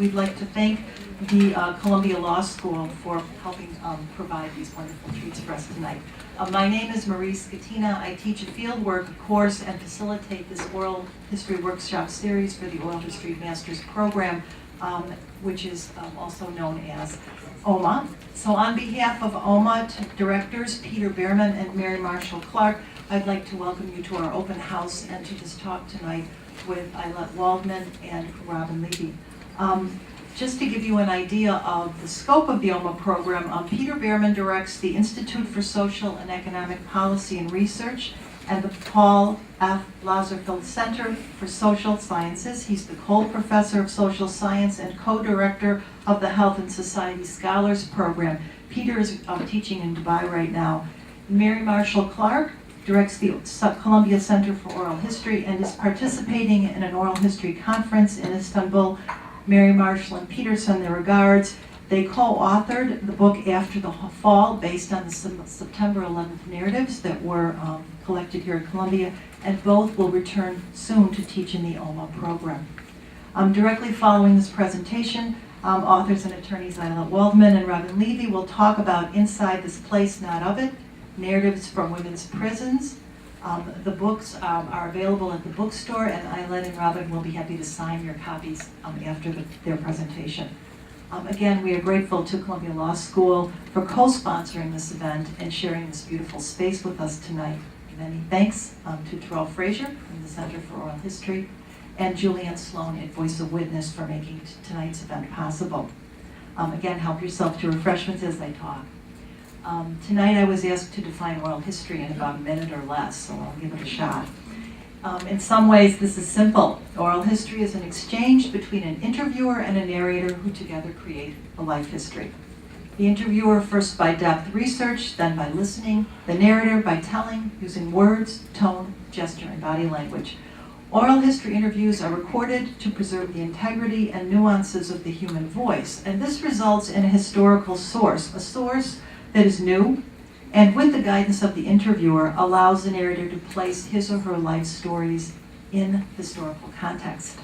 we'd like to thank the Columbia Law School for helping provide these wonderful treats for us tonight. My name is Marie Scatina. I teach a fieldwork course and facilitate this oral history workshop series for the Oral History Master's Program, which is also known as OHMA. So on behalf of OHMA directors Peter Behrman and Mary Marshall Clark, I'd like to welcome you to our open house and to this talk tonight with Ayelet Waldman and Waldman and Levi. Just to give you an idea of the scope of the OHMA program, Peter Behrman directs the Institute for Social and Economic Policy and Research and the Paul F. Lazarsfeld Center for Social Sciences. He's the Cole Professor of Social Science and co-director of the Health and Society Scholars Program. Peter is teaching in Dubai right now. Mary Marshall Clark directs the Columbia Center for Oral History and is participating in an oral history conference in Istanbul. Mary Marshall and Peter send their regards. They co-authored the book After the Fall based on the September 11th narratives that were collected here at Columbia, and both will return soon to teach in the OHMA program. Directly following this presentation, authors and attorneys Ayelet Waldman and Waldman and Levi will talk about Inside This Place, Not of It, Narratives from Women's Prisons. The books are available at the bookstore, and Ayelet and Robin will be happy to sign your copies after their presentation. Again, we are grateful to Columbia Law School for co-sponsoring this event and sharing this beautiful space with us tonight. Many thanks to Terrell Frazier from the Center for Oral History and Julianne Sloan at Voice of Witness for making tonight's event possible. Again, help yourself to refreshments as I talk. Tonight I was asked to define oral history in about a minute or less, so I'll give it a shot. In some ways, this is simple. Oral history is an exchange between an interviewer and a narrator who together create a life history. The interviewer first by depth research, then by listening, the narrator by telling, using words, tone, gesture, and body language. Oral history interviews are recorded to preserve the integrity and nuances of the human voice, and this results in a historical source, a source that is new, and with the guidance of the interviewer, allows the narrator to place his or her life stories in historical context.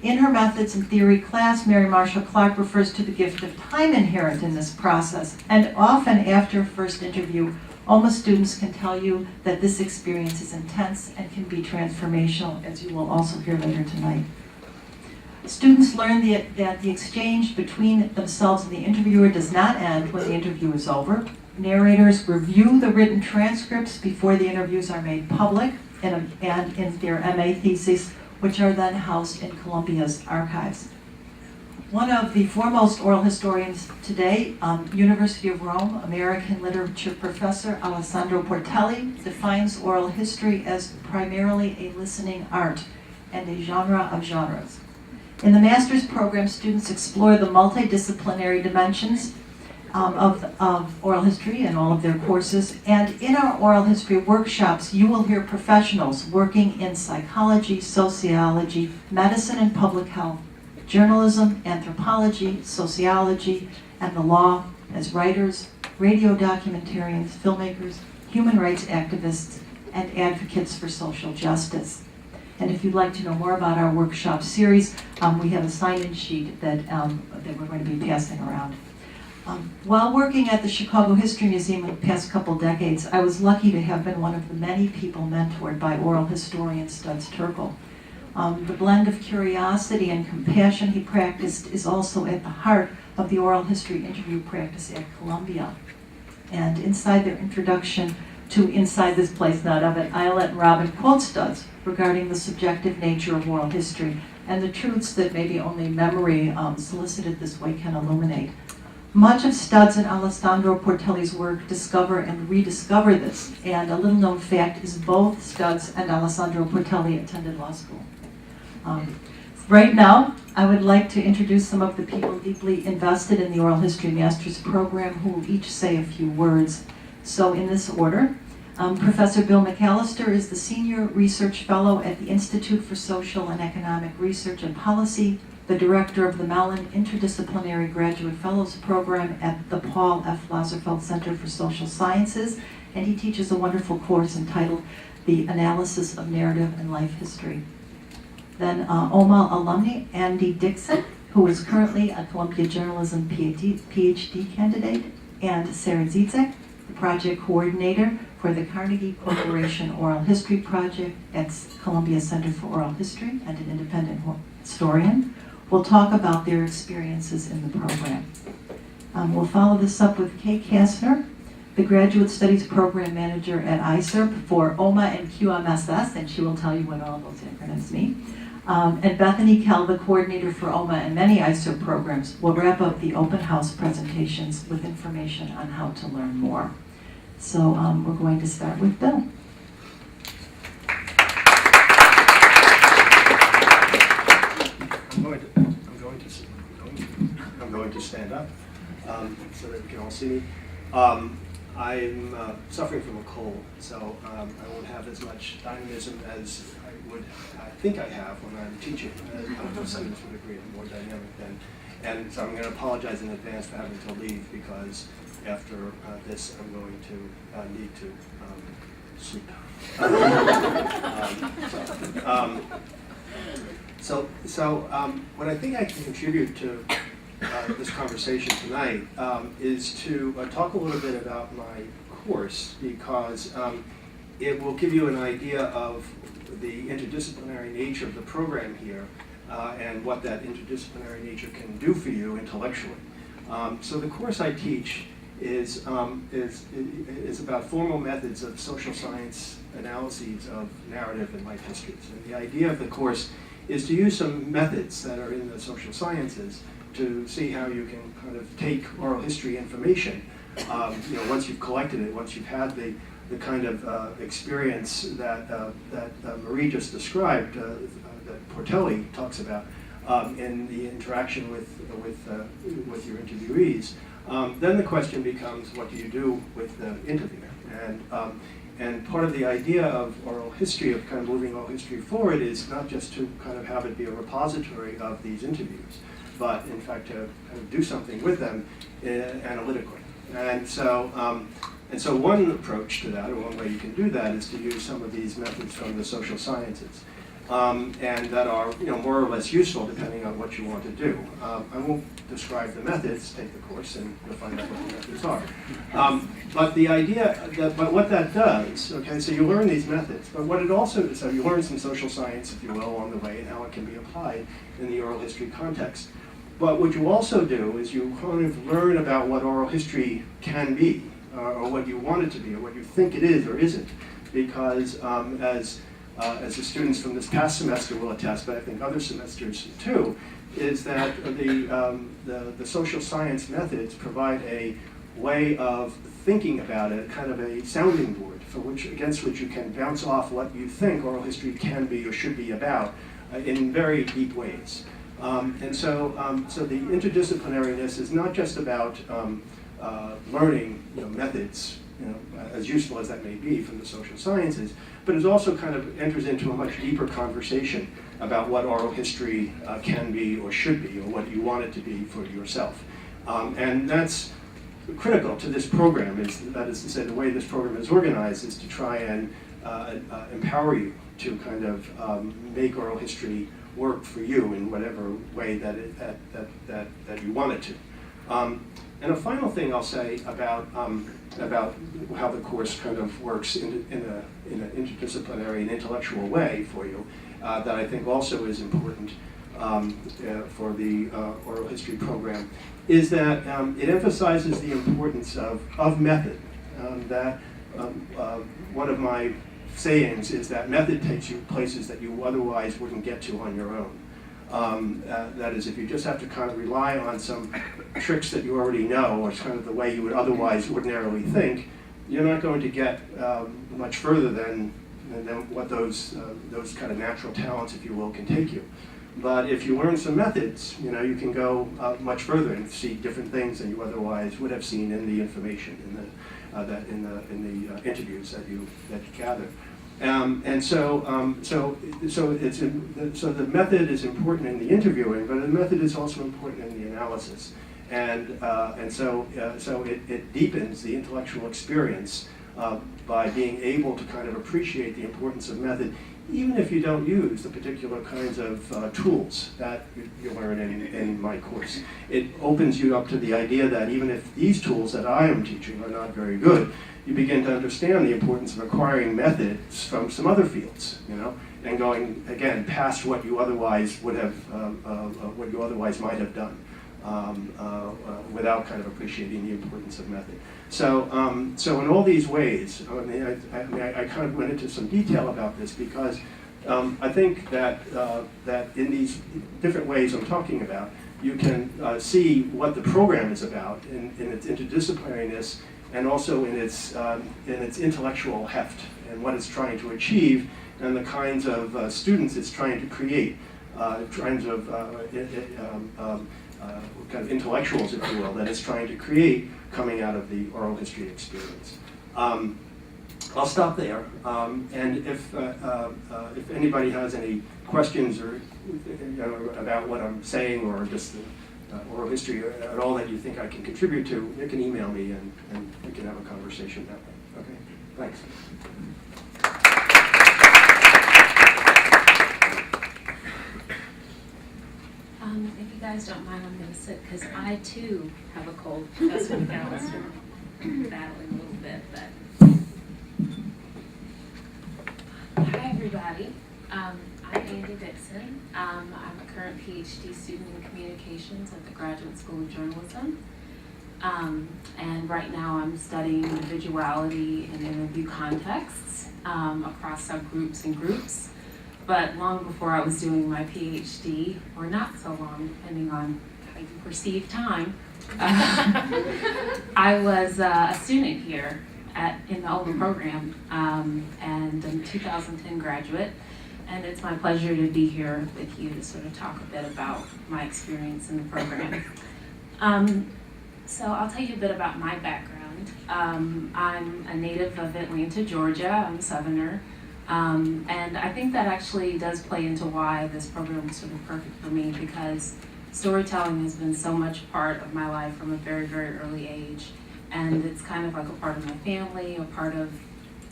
In her Methods and Theory class, Mary Marshall Clark refers to the gift of time inherent in this process, and often after a first interview, OHMA students can tell you that this experience is intense and can be transformational, as you will also hear later tonight. Students learn that the exchange between themselves and the interviewer does not end when the interview is over. Narrators review the written transcripts before the interviews are made public and in their MA thesis, which are then housed in Columbia's archives. One of the foremost oral historians today, University of Rome American Literature Professor Alessandro Portelli, defines oral history as primarily a listening art and a genre of genres. In the master's program, students explore the multidisciplinary dimensions of oral history in all of their courses. And in our oral history workshops, you will hear professionals working in psychology, sociology, medicine and public health, journalism, anthropology, sociology, and the law as writers, radio documentarians, filmmakers, human rights activists, and advocates for social justice. And if you'd like to know more about our workshop series, we have a sign-in sheet that we're going to be passing around. While working at the Chicago History Museum in the past couple decades, I was lucky to have been one of the many people mentored by oral historian Studs Terkel. The blend of curiosity and compassion he practiced is also at the heart of the oral history interview practice at Columbia. And inside their introduction to Inside This Place, Not of It, Ayelet and Robin quote Studs regarding the subjective nature of oral history and the truths that maybe only memory solicited this way can illuminate. Much of Studs and Alessandro Portelli's work discover and rediscover this, and a little known fact is both Studs and Alessandro Portelli attended law school. Right now, I would like to introduce some of the people deeply invested in the Oral History Master's Program who will each say a few words. So in this order, Professor Bill McAllister is the Senior Research Fellow at the Institute for Social and Economic Research and Policy, the Director of the Mellon Interdisciplinary Graduate Fellows Program at the Paul F. Lazarsfeld Center for Social Sciences, and he teaches a wonderful course entitled The Analysis of Narrative and Life History. Then OHMA alumni Andy Dixon, who is currently a Columbia Journalism PhD candidate, and Sara Chase, the project coordinator for the Carnegie Corporation Oral History Project at Columbia Center for Oral History and an independent historian, will talk about their experiences in the program. We'll follow this up with Kay Kastner, the Graduate Studies Program Manager at ISERP for OHMA and QMSS, and she will tell you what all those acronyms mean. And Bethany Kell, the coordinator for OHMA and many ISERP programs, will wrap up the open house presentations with information on how to learn more. So we're going to start with Bill. I'm going to stand up so that you can all see me. I'm suffering from a cold, so I won't have as much dynamism as I think I have when I'm teaching. Some would agree I'm more dynamic then. And so I'm going to apologize in advance for having to leave, because after this I'm going to need to sleep. So what I think I can contribute to this conversation tonight is to talk a little bit about my course, because it will give you an idea of the interdisciplinary nature of the program here and what that interdisciplinary nature can do for you intellectually. So the course I teach is about formal methods of social science analyses of narrative and life histories. And the idea of the course is to use some methods that are in the social sciences to see how you can kind of take oral history information, once you've collected it, once you've had the kind of experience that Marie just described, that Portelli talks about in the interaction with your interviewees. Then the question becomes, what do you do with the interviewer? And part of the idea of oral history, of kind of moving oral history forward, is not just to kind of have it be a repository of these interviews, but in fact to kind of do something with them analytically. And so one approach to that, or one way you can do that, is to use some of these methods from the social sciences, and that are more or less useful depending on what you want to do. I won't describe the methods. Take the course and you'll find out what the methods are. But the idea, but what that does, okay, so you learn these methods, but what it also, so you learn some social science, if you will, along the way, and how it can be applied in the oral history context. But what you also do is you kind of learn about what oral history can be, or what you want it to be, or what you think it is or isn't. Because as the students from this past semester will attest, but I think other semesters too, is that the social science methods provide a way of thinking about it, kind of a sounding board against which you can bounce off what you think oral history can be or should be about in very deep ways. So the interdisciplinariness is not just about learning methods, as useful as that may be from the social sciences, but it also kind of enters into a much deeper conversation about what oral history can be or should be, or what you want it to be for yourself. And that's critical to this program. That is to say, the way this program is organized is to try and empower you to kind of make oral history work for you in whatever way that you want it to. And a final thing I'll say about how the course kind of works in an interdisciplinary and intellectual way for you, that I think also is important for the oral history program, is that it emphasizes the importance of method. One of my sayings is that method takes you places that you otherwise wouldn't get to on your own. That is, if you just have to kind of rely on some tricks that you already know, or it's kind of the way you would otherwise ordinarily think, you're not going to get much further than what those kind of natural talents, if you will, can take you. But if you learn some methods, you can go much further and see different things than you otherwise would have seen in the information, in the interviews that you gather. So the method is important in the interviewing, but the method is also important in the analysis, so it deepens the intellectual experience by being able to kind of appreciate the importance of method, even if you don't use the particular kinds of tools that you learn in my course. It opens you up to the idea that even if these tools that I am teaching are not very good, you begin to understand the importance of acquiring methods from some other fields, and going, again, past what you otherwise would have, what you otherwise might have done, without kind of appreciating the importance of method. So, so in all these ways, I kind of went into some detail about this because I think that that in these different ways I'm talking about, you can see what the program is about in its interdisciplinariness and also in its intellectual heft and what it's trying to achieve and the kinds of students it's trying to create, kinds of kind of intellectuals, if you will, that it's trying to create coming out of the oral history experience. I'll stop there, and if anybody has any questions or about what I'm saying or just the oral history at all that you think I can contribute to, you can email me and we can have a conversation that way. Okay, thanks. If you guys don't mind, I'm going to sit because I too have a cold. That's what McAllister battling a little bit. But hi everybody. I'm Andy Dixon. I'm a current PhD student in communications at the Graduate School of Journalism. And right now I'm studying individuality and interview contexts across subgroups and groups. But long before I was doing my PhD, or not so long, depending on how you perceive time, I was a student here in the OHMA program, and I'm a 2010 graduate. And it's my pleasure to be here with you to sort of talk a bit about my experience in the program. So I'll tell you a bit about my background. I'm a native of Atlanta, Georgia. I'm a Southerner. And I think that actually does play into why this program is sort of perfect for me, because storytelling has been so much part of my life from a very, very early age. And it's kind of like a part of my family, a part of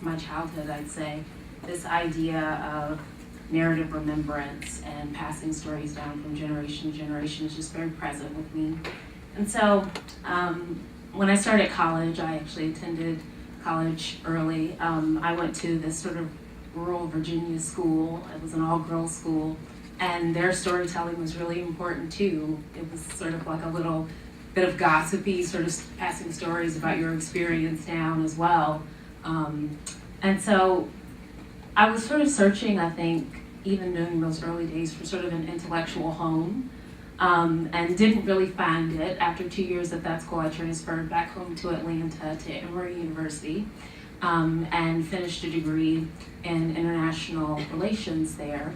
my childhood, I'd say. This idea of narrative remembrance and passing stories down from generation to generation is just very present with me. And so when I started college, I actually attended college early. I went to this sort of rural Virginia school. It was an all-girls school, and their storytelling was really important too. It was sort of like a little bit of gossipy, sort of passing stories about your experience down as well. And so I was sort of searching, I think, even during those early days, for sort of an intellectual home, and didn't really find it. After 2 years at that school, I transferred back home to Atlanta to Emory University, and finished a degree in international relations there.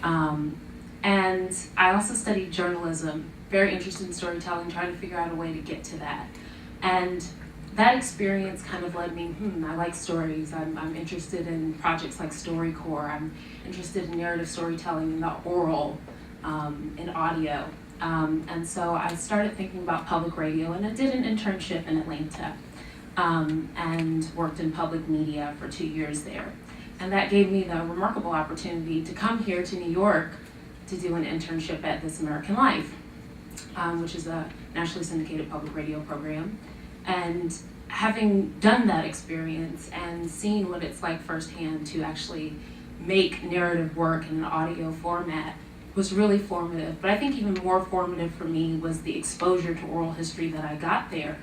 And I also studied journalism, very interested in storytelling, trying to figure out a way to get to that. And that experience kind of led me, I like stories. I'm interested in projects like StoryCorps. I'm interested in narrative storytelling in the oral, in audio. And so I started thinking about public radio, and I did an internship in Atlanta, and worked in public media for 2 years there. And that gave me the remarkable opportunity to come here to New York to do an internship at This American Life, which is a nationally syndicated public radio program. And having done that experience and seen what it's like firsthand to actually make narrative work in an audio format was really formative. But I think even more formative for me was the exposure to oral history that I got there,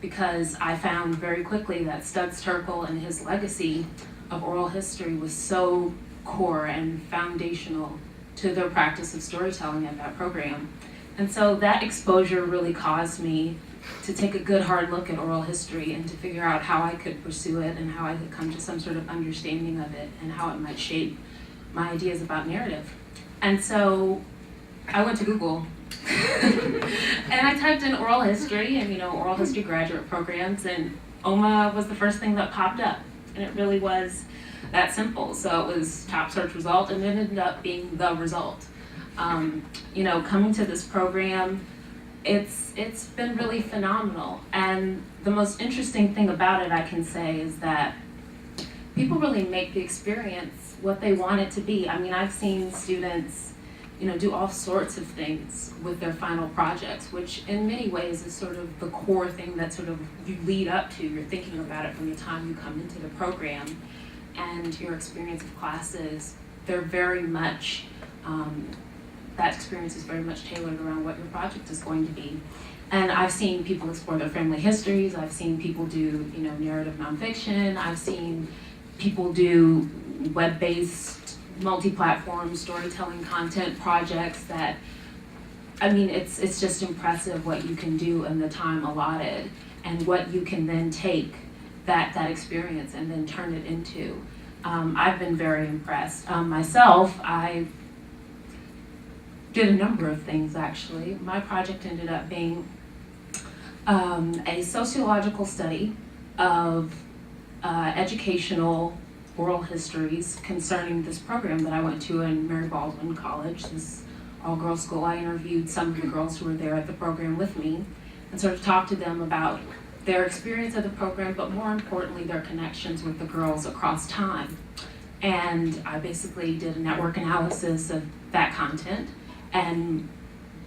because I found very quickly that Studs Terkel and his legacy of oral history was so core and foundational to their practice of storytelling at that program. And so that exposure really caused me to take a good hard look at oral history and to figure out how I could pursue it and how I could come to some sort of understanding of it and how it might shape my ideas about narrative. And so I went to Google and I typed in oral history and, oral history graduate programs, and OHMA was the first thing that popped up. And it really was that simple. So it was top search result, and it ended up being the result. Coming to this program, it's been really phenomenal. And the most interesting thing about it, I can say, is that people really make the experience what they want it to be. I mean, I've seen students, do all sorts of things with their final projects, which in many ways is sort of the core thing that sort of you lead up to. You're thinking about it from the time you come into the program, and your experience of classes, they're very much, that experience is very much tailored around what your project is going to be. And I've seen people explore their family histories. I've seen people do, narrative nonfiction. I've seen people do web-based, multi-platform storytelling content projects that, I mean, it's just impressive what you can do in the time allotted and what you can then take that experience and then turn it into. I've been very impressed. Myself, I did a number of things actually. My project ended up being a sociological study of educational oral histories concerning this program that I went to in Mary Waldman College, this all-girls school. I interviewed some of the girls who were there at the program with me and sort of talked to them about their experience of the program, but more importantly, their connections with the girls across time. And I basically did a network analysis of that content and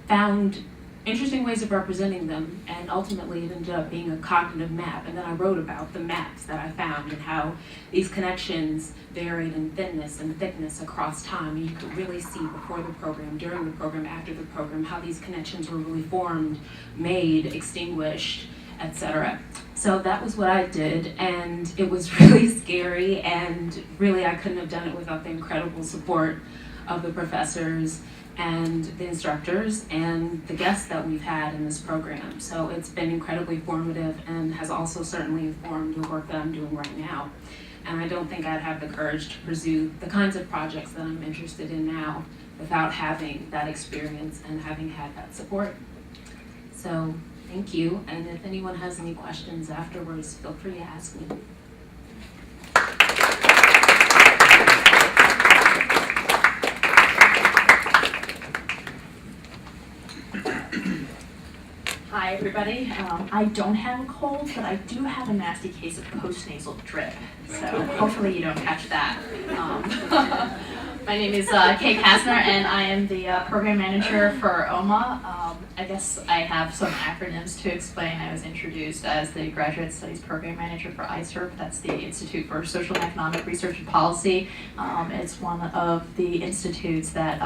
found interesting ways of representing them, and ultimately it ended up being a cognitive map. And then I wrote about the maps that I found and how these connections varied in thinness and thickness across time. And you could really see before the program, during the program, after the program, how these connections were really formed, made, extinguished, etc. So that was what I did, and it was really scary, and really I couldn't have done it without the incredible support of the professors and the instructors and the guests that we've had in this program. So it's been incredibly formative and has also certainly informed the work that I'm doing right now. And I don't think I'd have the courage to pursue the kinds of projects that I'm interested in now without having that experience and having had that support. So thank you, and if anyone has any questions afterwards, feel free to ask me. Hi, everybody. I don't have a cold, but I do have a nasty case of postnasal drip, so hopefully you don't catch that. My name is Kay Kasner, and I am the program manager for OHMA. I guess I have some acronyms to explain. I was introduced as the Graduate Studies Program Manager for ISERP. That's the Institute for Social and Economic Research and Policy. It's one of the institutes that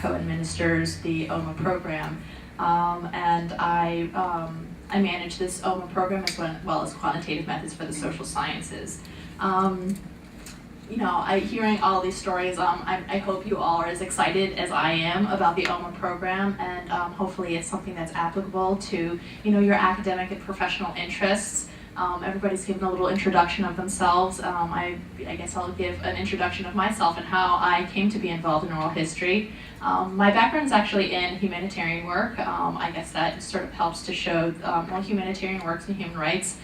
co-administers the OHMA program. And I manage this OHMA program as well as quantitative methods for the social sciences. Hearing all these stories, I hope you all are as excited as I am about the OHMA program, and hopefully it's something that's applicable to your academic and professional interests. Everybody's given a little introduction of themselves. I guess I'll give an introduction of myself and how I came to be involved in oral history. My background is actually in humanitarian work. I guess that sort of helps to show humanitarian works and human rights,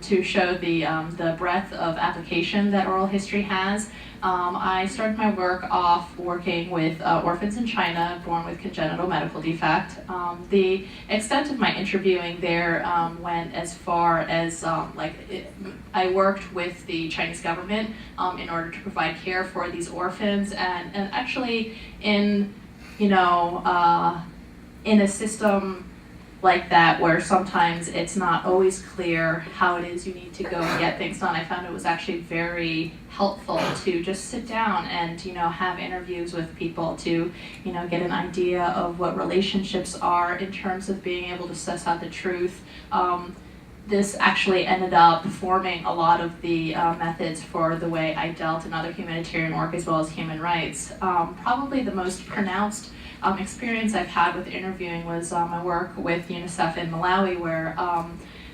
to show the breadth of application that oral history has. I started my work off working with orphans in China born with congenital medical defect. The extent of my interviewing there went as far as I worked with the Chinese government in order to provide care for these orphans, and actually in a system like that where sometimes it's not always clear how it is you need to go and get things done. I found it was actually very helpful to just sit down and have interviews with people to get an idea of what relationships are in terms of being able to suss out the truth. This actually ended up forming a lot of the methods for the way I dealt in other humanitarian work as well as human rights. Probably the most pronounced experience I've had with interviewing was my work with UNICEF in Malawi, where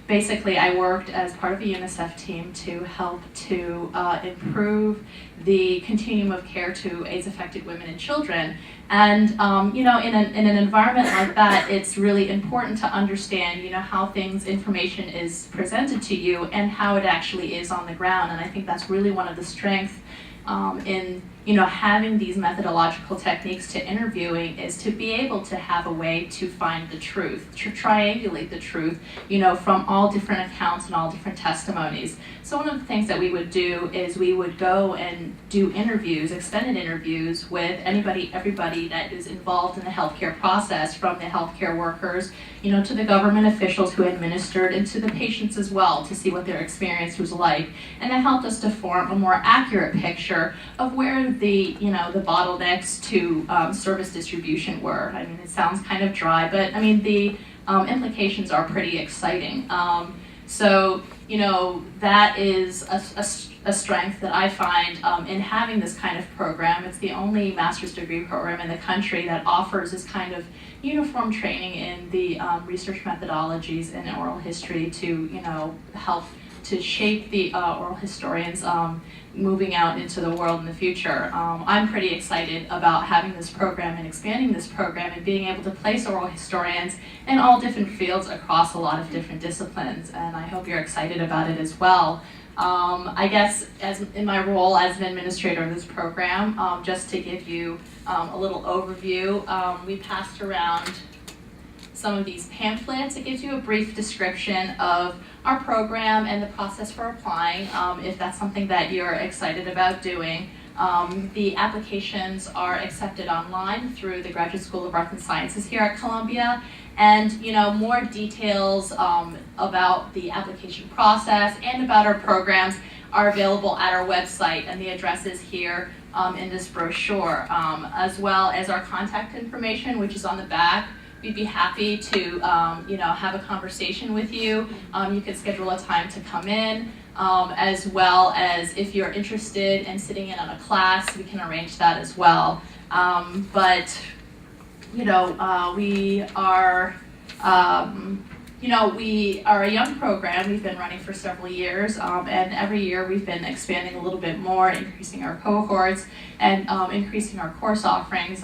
basically I worked as part of a UNICEF team to help to improve the continuum of care to AIDS-affected women and children. And in an environment like that, it's really important to understand how information is presented to you and how it actually is on the ground. And I think that's really one of the strengths in having these methodological techniques to interviewing is to be able to have a way to find the truth, to triangulate the truth, from all different accounts and all different testimonies. So one of the things that we would do is we would go and do interviews, extended interviews with everybody that is involved in the healthcare process, from the healthcare workers, to the government officials who administered, and to the patients as well, to see what their experience was like. And that helped us to form a more accurate picture of where the bottlenecks to service distribution were. I mean, it sounds kind of dry, but I mean, the implications are pretty exciting. So that is a strength that I find in having this kind of program. It's the only master's degree program in the country that offers this kind of uniform training in the research methodologies in oral history to help to shape the oral historians moving out into the world in the future. I'm pretty excited about having this program and expanding this program and being able to place oral historians in all different fields across a lot of different disciplines, and I hope you're excited about it as well. I guess as in my role as an administrator of this program, just to give you a little overview, we passed around some of these pamphlets. It gives you a brief description of our program and the process for applying, if that's something that you're excited about doing. The applications are accepted online through the Graduate School of Arts and Sciences here at Columbia, and more details about the application process and about our programs are available at our website, and the address is here in this brochure, as well as our contact information, which is on the back. We'd be happy to have a conversation with you. You could schedule a time to come in, as well as if you're interested in sitting in on a class, we can arrange that as well. We are a young program. We've been running for several years, and every year we've been expanding a little bit more, increasing our cohorts and increasing our course offerings.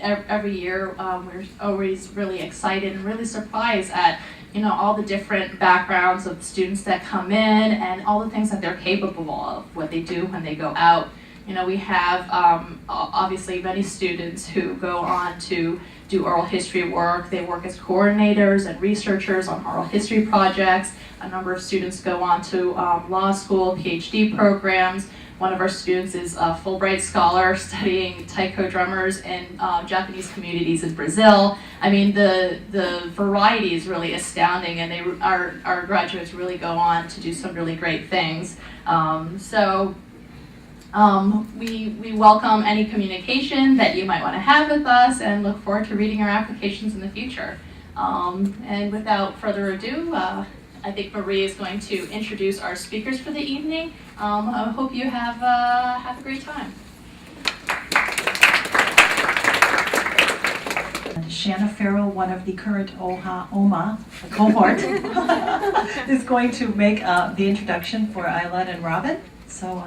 Every year we're always really excited and really surprised at all the different backgrounds of students that come in and all the things that they're capable of, what they do when they go out. We have obviously many students who go on to do oral history work. They work as coordinators and researchers on oral history projects. A number of students go on to law school, PhD programs. One of our students is a Fulbright scholar studying taiko drummers in Japanese communities in Brazil. I mean, the variety is really astounding, and our graduates really go on to do some really great things. We welcome any communication that you might want to have with us and look forward to reading our applications in the future. And without further ado, I think Marie is going to introduce our speakers for the evening. I hope you have a great time. Shanna Farrell, one of the current OHMA cohort, is going to make the introduction for Ayelet and Robin. So.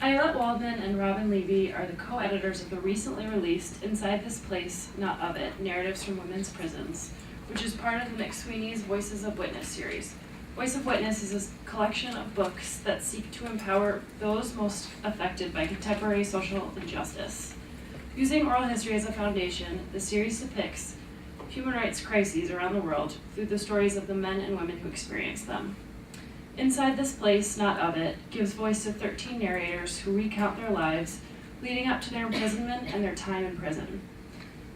Ayelet Waldman and Robin Levi are the co-editors of the recently released Inside This Place, Not of It, Narratives from Women's Prisons, which is part of the McSweeney's Voices of Witness series. Voice of Witness is a collection of books that seek to empower those most affected by contemporary social injustice. Using oral history as a foundation, the series depicts human rights crises around the world through the stories of the men and women who experience them. Inside This Place, Not of It gives voice to 13 narrators who recount their lives leading up to their imprisonment and their time in prison.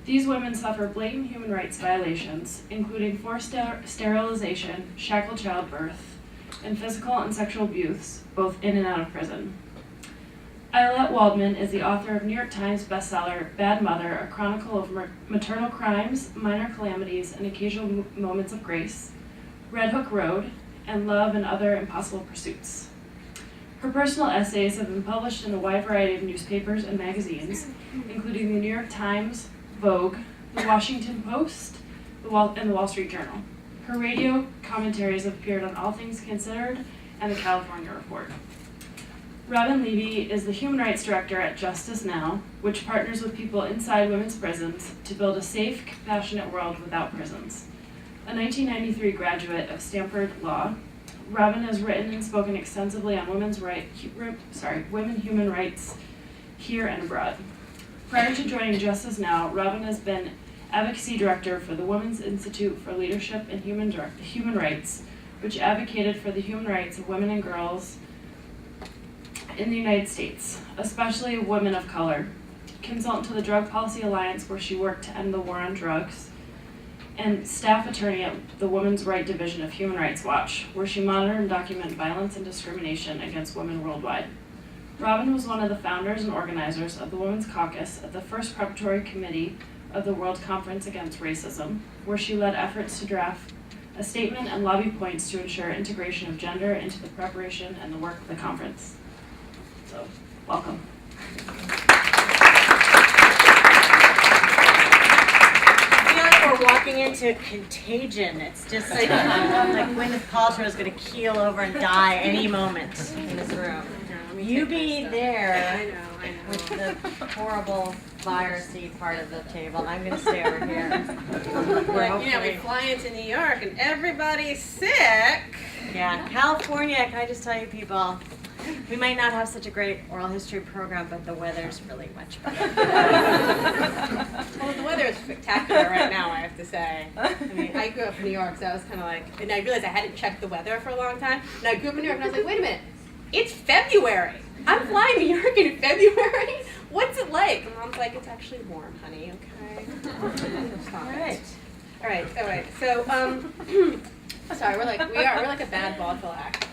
These women suffer blatant human rights violations, including forced sterilization, shackled childbirth, and physical and sexual abuse, both in and out of prison. Ayelet Waldman is the author of New York Times bestseller Bad Mother, A Chronicle of Maternal Crimes, Minor Calamities, and Occasional Moments of Grace, Red Hook Road, and Love and Other Impossible Pursuits. Her personal essays have been published in a wide variety of newspapers and magazines, including the New York Times, Vogue, the Washington Post, and the Wall Street Journal. Her radio commentaries have appeared on All Things Considered and the California Report. Robin Levy is the Human Rights Director at Justice Now, which partners with people inside women's prisons to build a safe, compassionate world without prisons. A 1993 graduate of Stanford Law, Robin has written and spoken extensively on women human rights here and abroad. Prior to joining Justice Now, Robin has been Advocacy Director for the Women's Institute for Leadership and Human Rights, which advocated for the human rights of women and girls in the United States, especially women of color. Consultant to the Drug Policy Alliance, where she worked to end the war on drugs, and staff attorney at the Women's Right Division of Human Rights Watch, where she monitored and documented violence and discrimination against women worldwide. Robin was one of the founders and organizers of the Women's Caucus at the first preparatory committee of the World Conference Against Racism, where she led efforts to draft a statement and lobby points to ensure integration of gender into the preparation and the work of the conference. So, welcome. We're walking into contagion. It's just like Gwyneth Paltrow is going to keel over and die any moment in this room. You be there with the horrible virusy part of the table. I'm going to stay over here. We fly into New York and everybody's sick. Yeah, California, can I just tell you people, we might not have such a great oral history program, but the weather's really much better. Well, the weather is spectacular right now, I have to say. I mean, I grew up in New York, so I was kind of like, and I realized I hadn't checked the weather for a long time. And I grew up in New York, and I was like, wait a minute, it's February. I'm flying to New York in February? What's it like? And Mom's like, it's actually warm, honey, okay? All right. So, sorry, we're like a bad vaudeville act.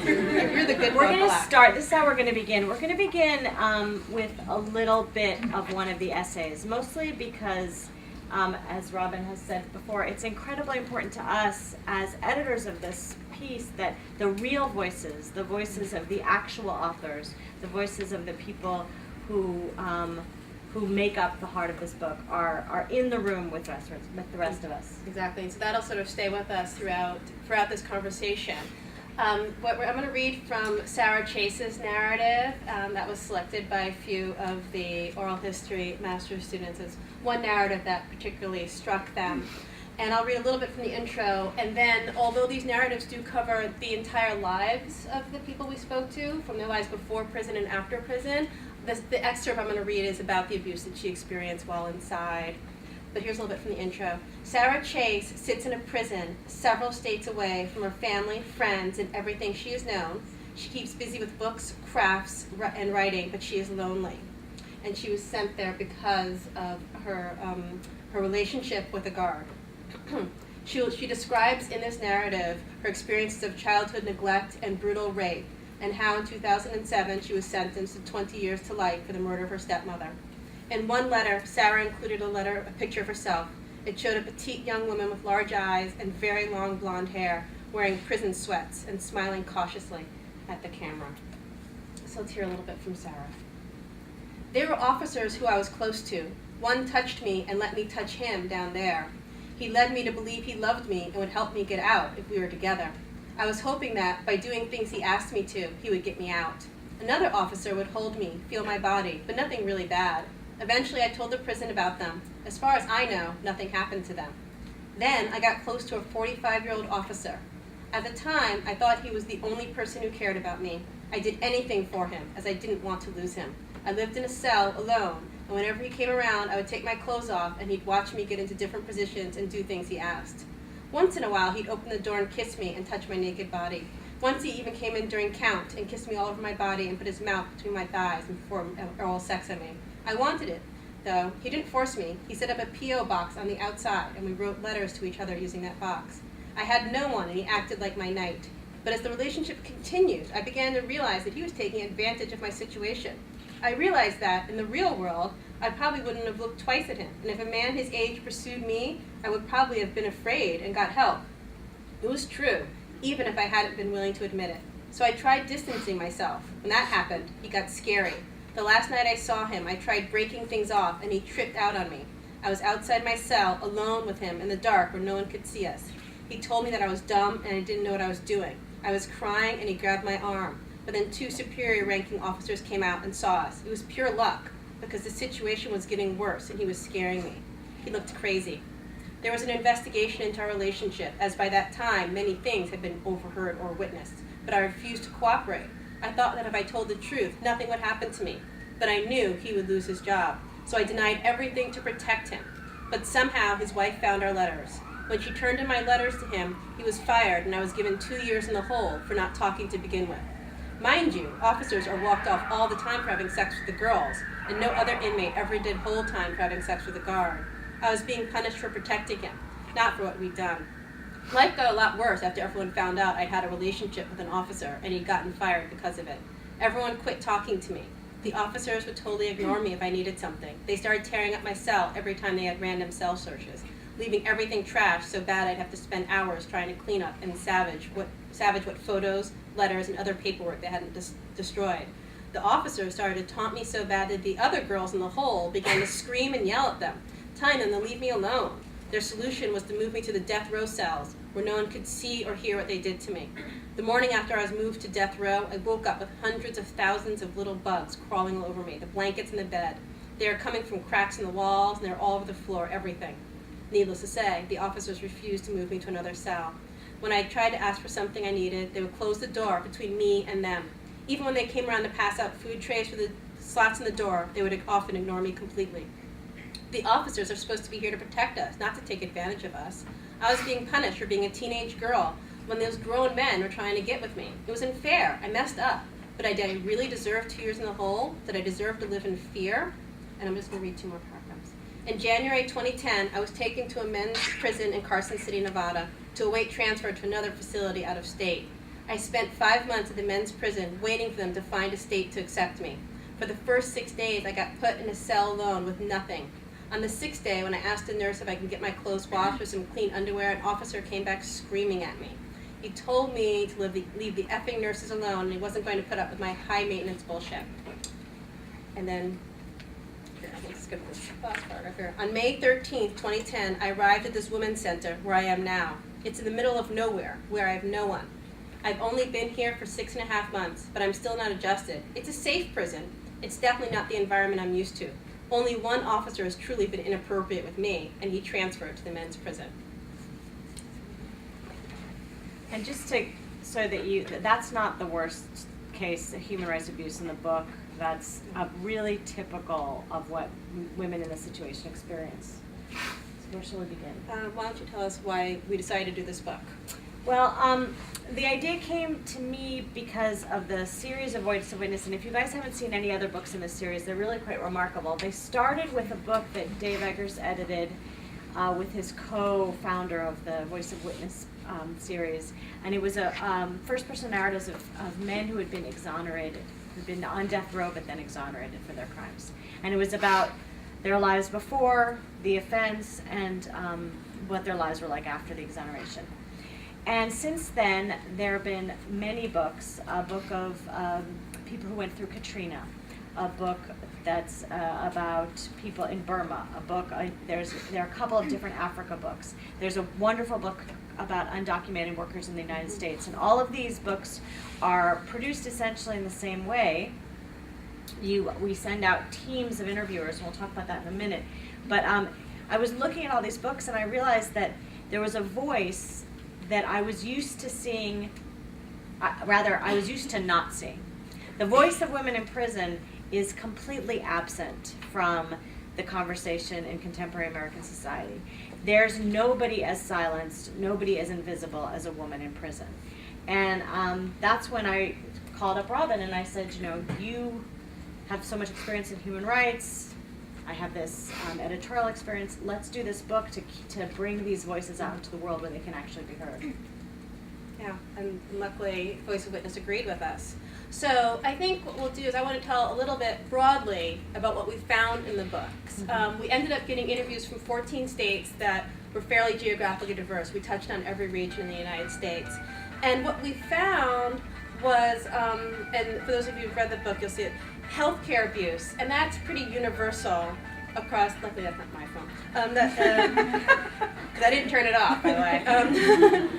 You're the good We're vaudeville going to act. start, this is how we're going to begin. We're going to begin with a little bit of one of the essays, mostly because, as Robin has said before, it's incredibly important to us as editors of this piece that the real voices, the voices of the actual authors, the voices of the people who make up the heart of this book are in the room with the rest of us. Exactly, and so that'll sort of stay with us throughout this conversation. I'm going to read from Sara Chase's narrative that was selected by a few of the oral history master's students as one narrative that particularly struck them. And I'll read a little bit from the intro, and then although these narratives do cover the entire lives of the people we spoke to, from their lives before prison and after prison, the excerpt I'm going to read is about the abuse that she experienced while inside. But here's a little bit from the intro. Sara Chase sits in a prison several states away from her family, friends, and everything she has known. She keeps busy with books, crafts, and writing, but she is lonely. And she was sent there because of her relationship with a guard. She describes in this narrative her experiences of childhood neglect and brutal rape, and how in 2007 she was sentenced to 20 years to life for the murder of her stepmother. In one letter, Sara included a picture of herself. It showed a petite young woman with large eyes and very long blonde hair, wearing prison sweats and smiling cautiously at the camera. So let's hear a little bit from Sara. There were officers who I was close to. One touched me and let me touch him down there. He led me to believe he loved me and would help me get out if we were together. I was hoping that, by doing things he asked me to, he would get me out. Another officer would hold me, feel my body, but nothing really bad. Eventually I told the prison about them. As far as I know, nothing happened to them. Then I got close to a 45-year-old officer. At the time, I thought he was the only person who cared about me. I did anything for him, as I didn't want to lose him. I lived in a cell alone, and whenever he came around, I would take my clothes off, and he'd watch me get into different positions and do things he asked. Once in a while, he'd open the door and kiss me and touch my naked body. Once he even came in during count and kissed me all over my body and put his mouth between my thighs and performed oral sex on me. I wanted it, though. He didn't force me. He set up a P.O. box on the outside, and we wrote letters to each other using that box. I had no one, and he acted like my knight. But as the relationship continued, I began to realize that he was taking advantage of my situation. I realized that, in the real world, I probably wouldn't have looked twice at him, and if a man his age pursued me, I would probably have been afraid and got help. It was true, even if I hadn't been willing to admit it. So I tried distancing myself. When that happened, he got scary. The last night I saw him, I tried breaking things off, and he tripped out on me. I was outside my cell, alone with him, in the dark where no one could see us. He told me that I was dumb and I didn't know what I was doing. I was crying, and he grabbed my arm. but then 2 superior ranking officers came out and saw us. It was pure luck, because the situation was getting worse and he was scaring me. He looked crazy. There was an investigation into our relationship, as by that time many things had been overheard or witnessed, but I refused to cooperate. I thought that if I told the truth, nothing would happen to me, but I knew he would lose his job, so I denied everything to protect him. But somehow his wife found our letters. When she turned in my letters to him, he was fired and I was given 2 years in the hole for not talking to begin with. Mind you, officers are walked off all the time for having sex with the girls, and no other inmate ever did whole time for having sex with a guard. I was being punished for protecting him, not for what we'd done. Life got a lot worse after everyone found out I'd had a relationship with an officer and he'd gotten fired because of it. Everyone quit talking to me. The officers would totally ignore me if I needed something. They started tearing up my cell every time they had random cell searches, leaving everything trashed so bad I'd have to spend hours trying to clean up and salvage what photos, letters, and other paperwork they hadn't destroyed. The officers started to taunt me so bad that the other girls in the hole began to scream and yell at them, telling them to leave me alone. Their solution was to move me to the death row cells, where no one could see or hear what they did to me. The morning after I was moved to death row, I woke up with hundreds of thousands of little bugs crawling all over me, the blankets in the bed. They are coming from cracks in the walls, and they're all over the floor, everything. Needless to say, the officers refused to move me to another cell. When I tried to ask for something I needed, they would close the door between me and them. Even when they came around to pass out food trays through the slots in the door, they would often ignore me completely. The officers are supposed to be here to protect us, not to take advantage of us. I was being punished for being a teenage girl when those grown men were trying to get with me. It was unfair. I messed up. But did I really deserve 2 years in the hole? Did I deserve to live in fear? And I'm just going to read 2 more paragraphs. In January 2010, I was taken to a men's prison in Carson City, Nevada, to await transfer to another facility out of state. I spent 5 months at the men's prison waiting for them to find a state to accept me. For the first 6 days, I got put in a cell alone with nothing. On the 6th day, when I asked the nurse if I could get my clothes washed with some clean underwear, an officer came back screaming at me. He told me to leave the effing nurses alone, and he wasn't going to put up with my high-maintenance bullshit. And then, I can skip this last paragraph here. On May 13th, 2010, I arrived at this women's center where I am now. It's in the middle of nowhere, where I have no one. I've only been here for 6.5 months, but I'm still not adjusted. It's a safe prison. It's definitely not the environment I'm used to. Only one officer has truly been inappropriate with me, and he transferred to the men's prison. And just so that that's not the worst case of human rights abuse in the book. That's really typical of what women in this situation experience. So where shall we begin? Why don't you tell us why we decided to do this book? Well, the idea came to me because of the series of Voice of Witness, and if you guys haven't seen any other books in this series, they're really quite remarkable. They started with a book that Dave Eggers edited with his co-founder of the Voice of Witness series, and it was a first-person narratives of men who had been exonerated, who'd been on death row but then exonerated for their crimes. And it was about their lives before the offense and what their lives were like after the exoneration. And since then, there have been many books, a book of people who went through Katrina, a book that's about people in Burma, a book, there are a couple of different Africa books. There's a wonderful book about undocumented workers in the United States. And all of these books are produced essentially in the same way. We send out teams of interviewers, and we'll talk about that in a minute. But I was looking at all these books, and I realized that there was a voice that I was used to seeing, I was used to not seeing. The voice of women in prison is completely absent from the conversation in contemporary American society. There's nobody as silenced, nobody as invisible as a woman in prison. And that's when I called up Robin and I said, you have so much experience in human rights, I have this editorial experience, let's do this book to bring these voices out into the world where they can actually be heard. Yeah, and luckily Voice of Witness agreed with us. So I think what we'll do is I want to tell a little bit broadly about what we found in the books. We ended up getting interviews from 14 states that were fairly geographically diverse. We touched on every region in the United States. And what we found was, and for those of you who've read the book, you'll see it, healthcare abuse. And that's pretty universal across, luckily that's not my phone, because I didn't turn it off, by the way.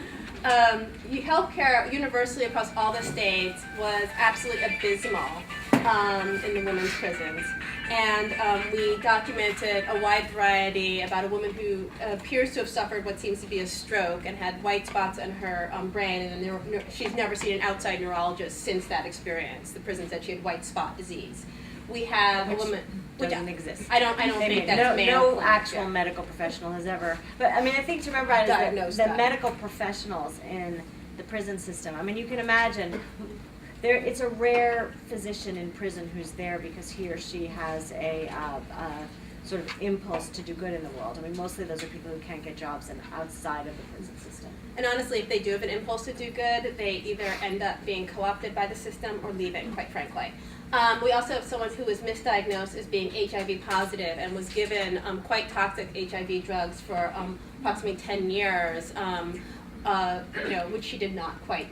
Healthcare universally across all the states was absolutely abysmal in the women's prisons. And we documented a wide variety about a woman who appears to have suffered what seems to be a stroke and had white spots on her brain, and she's never seen an outside neurologist since that experience. The prison said she had white spot disease. We have a woman doesn't exist. I don't think that's no actual medical professional has ever. But I mean, I think to remember is that the medical professionals in the prison system. I mean, you can imagine. It's a rare physician in prison who's there because he or she has a sort of impulse to do good in the world. I mean, mostly those are people who can't get jobs outside of the prison system. And honestly, if they do have an impulse to do good, they either end up being co-opted by the system or leaving, quite frankly. We also have someone who was misdiagnosed as being HIV positive and was given quite toxic HIV drugs for approximately 10 years, which she did not quite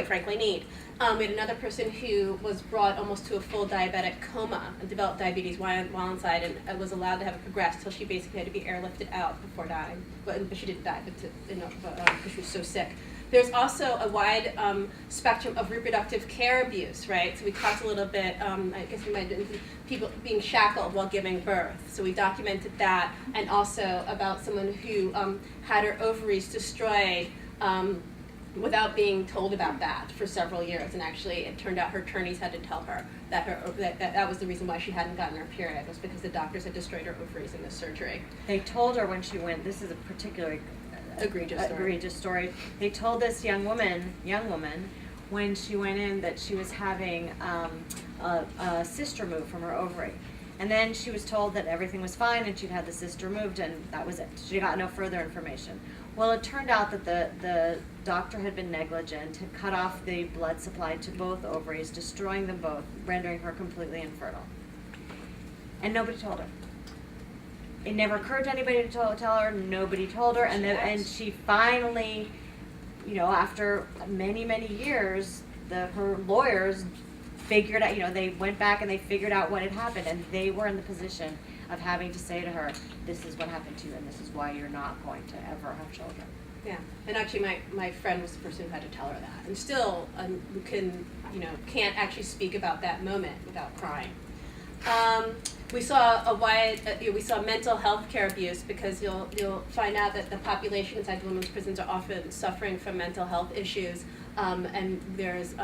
frankly need. We had another person who was brought almost to a full diabetic coma and developed diabetes while inside and was allowed to have it progress until she basically had to be airlifted out before dying. But she didn't die, because she was so sick. There's also a wide spectrum of reproductive care abuse, right? So we talked a little bit, I guess we might have been people being shackled while giving birth. So we documented that, and also about someone who had her ovaries destroyed without being told about that for several years, and actually it turned out her attorneys had to tell her that was the reason why she hadn't gotten her period, was because the doctors had destroyed her ovaries in this surgery. They told her when she went, this is a particularly egregious story. They told this young woman when she went in that she was having a cyst removed from her ovary. And then she was told that everything was fine and she'd had the cyst removed, and that was it. She got no further information. Well, it turned out that the doctor had been negligent, had cut off the blood supply to both ovaries, destroying them both, rendering her completely infertile. And nobody told her. It never occurred to anybody to tell her. Nobody told her, and she finally, after many years, her lawyers figured out. They went back and they figured out what had happened, and they were in the position of having to say to her, "This is what happened to you, and this is why you're not going to ever have children." Yeah, and actually, my friend was the person who had to tell her that, and still can't actually speak about that moment without crying. We saw we saw mental health care abuse, because you'll find out that the population inside the women's prisons are often suffering from mental health issues, and there's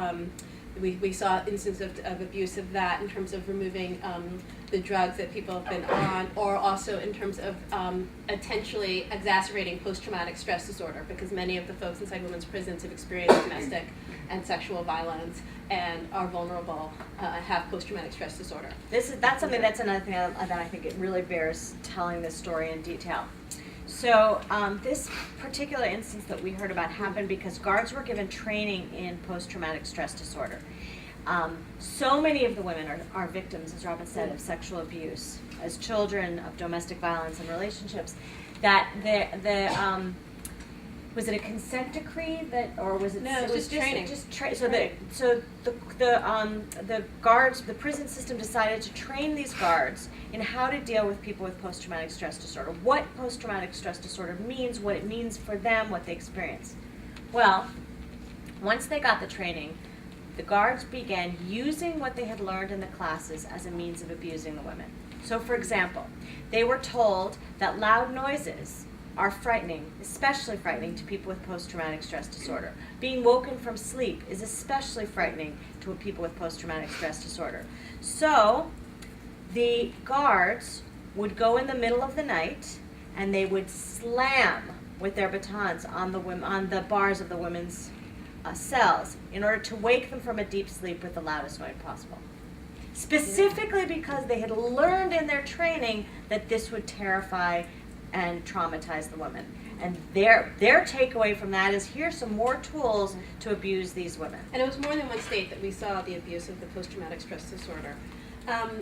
we saw instances of abuse of that in terms of removing the drugs that people have been on, or also in terms of potentially exacerbating post-traumatic stress disorder, because many of the folks inside women's prisons have experienced domestic and sexual violence and are vulnerable, have post-traumatic stress disorder. That's another thing that I think it really bears telling this story in detail. So this particular instance that we heard about happened because guards were given training in post-traumatic stress disorder. So many of the women are victims, as Robin said, of sexual abuse as children, of domestic violence and relationships, that was it a consent decree or was it? No, it was just training. So the guards, the prison system decided to train these guards in how to deal with people with post-traumatic stress disorder, what post-traumatic stress disorder means, what it means for them, what they experience. Well, once they got the training, the guards began using what they had learned in the classes as a means of abusing the women. So, for example, they were told that loud noises are frightening, especially frightening to people with post-traumatic stress disorder. Being woken from sleep is especially frightening to people with post-traumatic stress disorder. So the guards would go in the middle of the night and they would slam with their batons on the bars of the women's cells in order to wake them from a deep sleep with the loudest noise possible. Specifically because they had learned in their training that this would terrify and traumatize the women. And their takeaway from that is, here's some more tools to abuse these women. And it was more than one state that we saw the abuse of the post-traumatic stress disorder.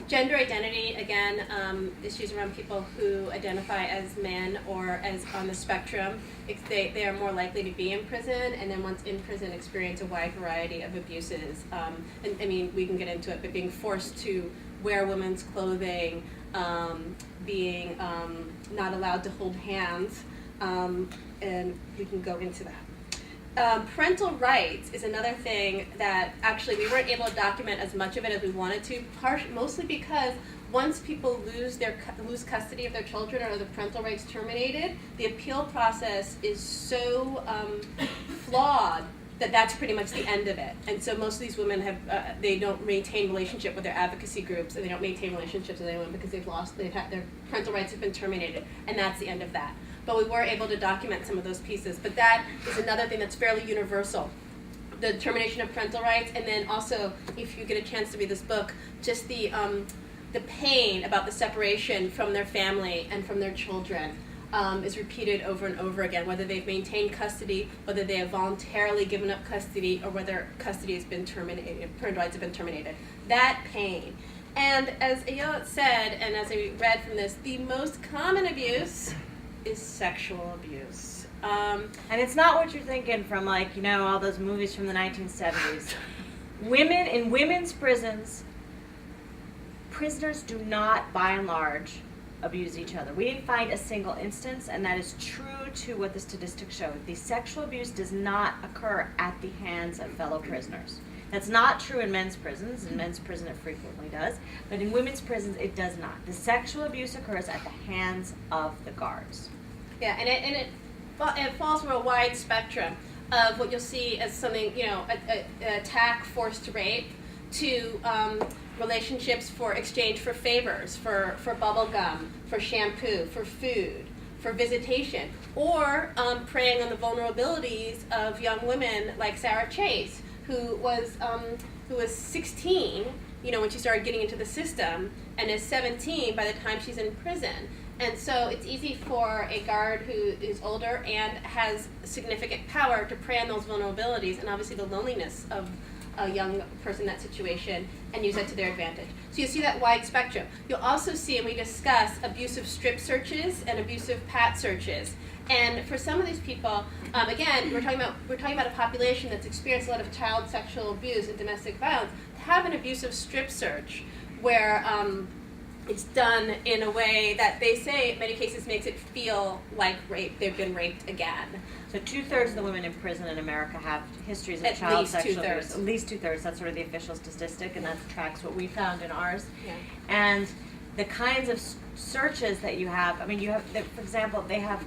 Gender identity, again, issues around people who identify as men or as on the spectrum. They are more likely to be in prison, and then once in prison experience a wide variety of abuses. And I mean, we can get into it, but being forced to wear women's clothing, being not allowed to hold hands, and we can go into that. Parental rights is another thing that actually we weren't able to document as much of it as we wanted to, mostly because once people lose custody of their children or the parental rights terminated, the appeal process is so flawed that that's pretty much the end of it. And so most of these women they don't maintain relationship with their advocacy groups, and they don't maintain relationships with anyone because their parental rights have been terminated, and that's the end of that. But we were able to document some of those pieces. But that is another thing that's fairly universal. The termination of parental rights, and then also, if you get a chance to read this book, just the pain about the separation from their family and from their children is repeated over and over again, whether they've maintained custody, whether they have voluntarily given up custody, or whether custody has been terminated, parental rights have been terminated. That pain. And as Ayelet said, and as I read from this, the most common abuse is sexual abuse. And it's not what you're thinking from, like, you know, all those movies from the 1970s. Women in women's prisons, prisoners do not, by and large, abuse each other. We didn't find a single instance, and that is true to what the statistics show. The sexual abuse does not occur at the hands of fellow prisoners. That's not true in men's prisons. In men's prison it frequently does, but in women's prisons it does not. The sexual abuse occurs at the hands of the guards. Yeah, and it falls from a wide spectrum of what you'll see as something, you know, an attack, forced rape, to relationships for exchange for favors, for bubble gum, for shampoo, for food, for visitation, or preying on the vulnerabilities of young women like Sara Chase, who was 16, you know, when she started getting into the system, and is 17 by the time she's in prison. And so it's easy for a guard who is older and has significant power to prey on those vulnerabilities, and obviously the loneliness of a young person in that situation, and use that to their advantage. So you see that wide spectrum. You'll also see, and we discuss, abusive strip searches and abusive pat searches. And for some of these people, again, we're talking about a population that's experienced a lot of child sexual abuse and domestic violence. To have an abusive strip search where it's done in a way that they say, in many cases, makes it feel like rape. They've been raped again. So 2/3 of the women in prison in America have histories of At child least sexual 2/3. abuse. At least 2/3. That's sort of the official statistic, and that tracks what we found in ours. Yeah. And the kinds of searches that you have, I mean, you have, for example, they have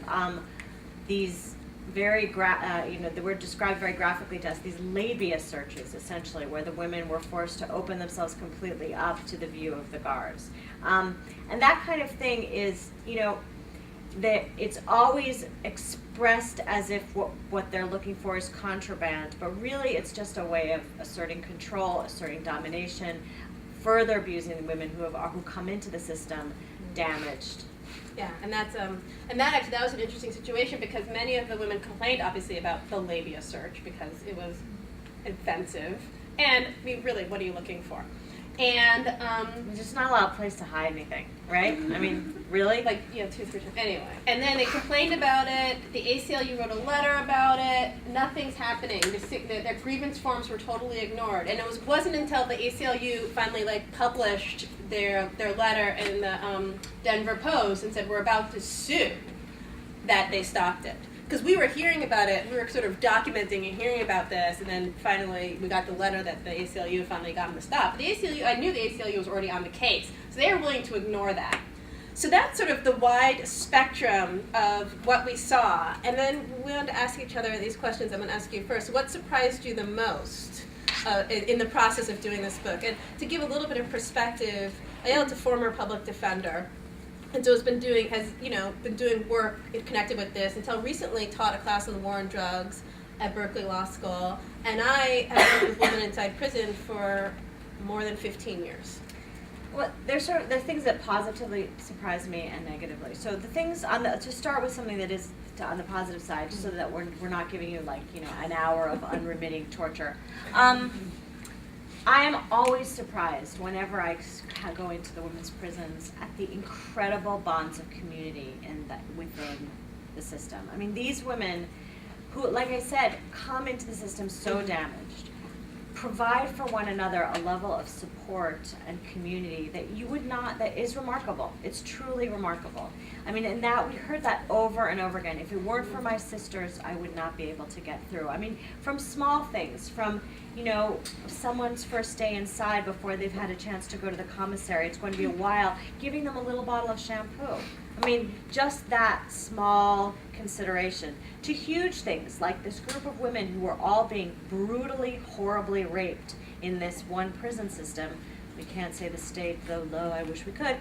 these very, they were described very graphically to us, these labia searches, essentially, where the women were forced to open themselves completely up to the view of the guards. And that kind of thing is, you know, that it's always expressed as if what they're looking for is contraband, but really it's just a way of asserting control, asserting domination, further abusing the women who come into the system damaged. Yeah, and that was an interesting situation because many of the women complained obviously about the labia search because it was offensive. And I mean, really, what are you looking for? And There's just not a lot of place to hide anything, right? I mean, really? like, you know, 2-3 times. Anyway, and then they complained about it. The ACLU wrote a letter about it. Nothing's happening. Their grievance forms were totally ignored. And it wasn't until the ACLU finally published their letter in the Denver Post and said we're about to sue that they stopped it. Because we were hearing about it, we were sort of documenting and hearing about this, and then finally we got the letter that the ACLU finally got them to stop. The ACLU, I knew the ACLU was already on the case, so they were willing to ignore that. So that's sort of the wide spectrum of what we saw. And then we wanted to ask each other these questions. I'm going to ask you first. What surprised you the most in the process of doing this book? And to give a little bit of perspective, Ayelet's a former public defender. And so has been doing work connected with this until recently taught a class on the war on drugs at Berkeley Law School. And I have worked with women inside prison for more than 15 years. Well, there's things that positively surprise me and negatively. So the things to start with something that is on the positive side, so that we're not giving you an hour of unremitting torture. I am always surprised whenever I go into the women's prisons at the incredible bonds of community within the system. I mean, these women who, like I said, come into the system so damaged, provide for one another a level of support and community that you would not, that is remarkable. It's truly remarkable. I mean, and that, we heard that over and over again. If it weren't for my sisters, I would not be able to get through. I mean, from small things, from, you know, someone's first day inside before they've had a chance to go to the commissary, it's going to be a while, giving them a little bottle of shampoo. I mean, just that small consideration, to huge things like this group of women who were all being brutally, horribly raped in this one prison system. We can't say the state, though I wish we could.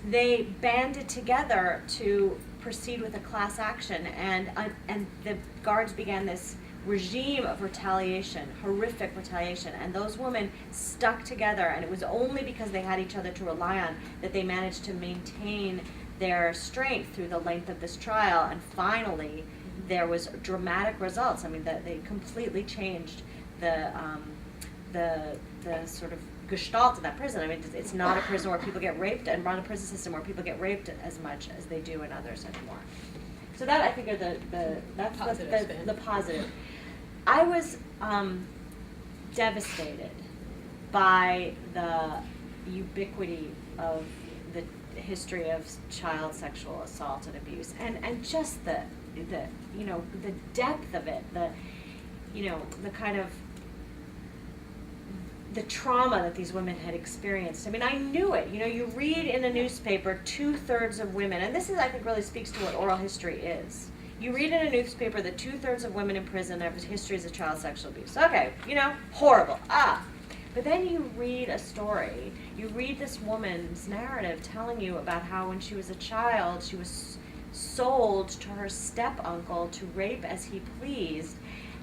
They banded together to proceed with a class action, and the guards began this regime of retaliation, horrific retaliation, and those women stuck together, and it was only because they had each other to rely on that they managed to maintain their strength through the length of this trial, and finally there was dramatic results. I mean, they completely changed the sort of gestalt of that prison. I mean, it's not a prison where people get raped, and not a prison system where people get raped as much as they do in others anymore. So that, I think, are the positive. I was devastated by the ubiquity of the history of child sexual assault and abuse, and just the you know, the depth of it, the kind of the trauma that these women had experienced. I mean, I knew it. You know, you read in a newspaper 2/3 of women, and this is, I think, really speaks to what oral history is. You read in a newspaper that 2/3 of women in prison have histories of child sexual abuse. Okay, you know, horrible. But then you read a story, you read this woman's narrative telling you about how when she was a child, she was sold to her step-uncle to rape as he pleased,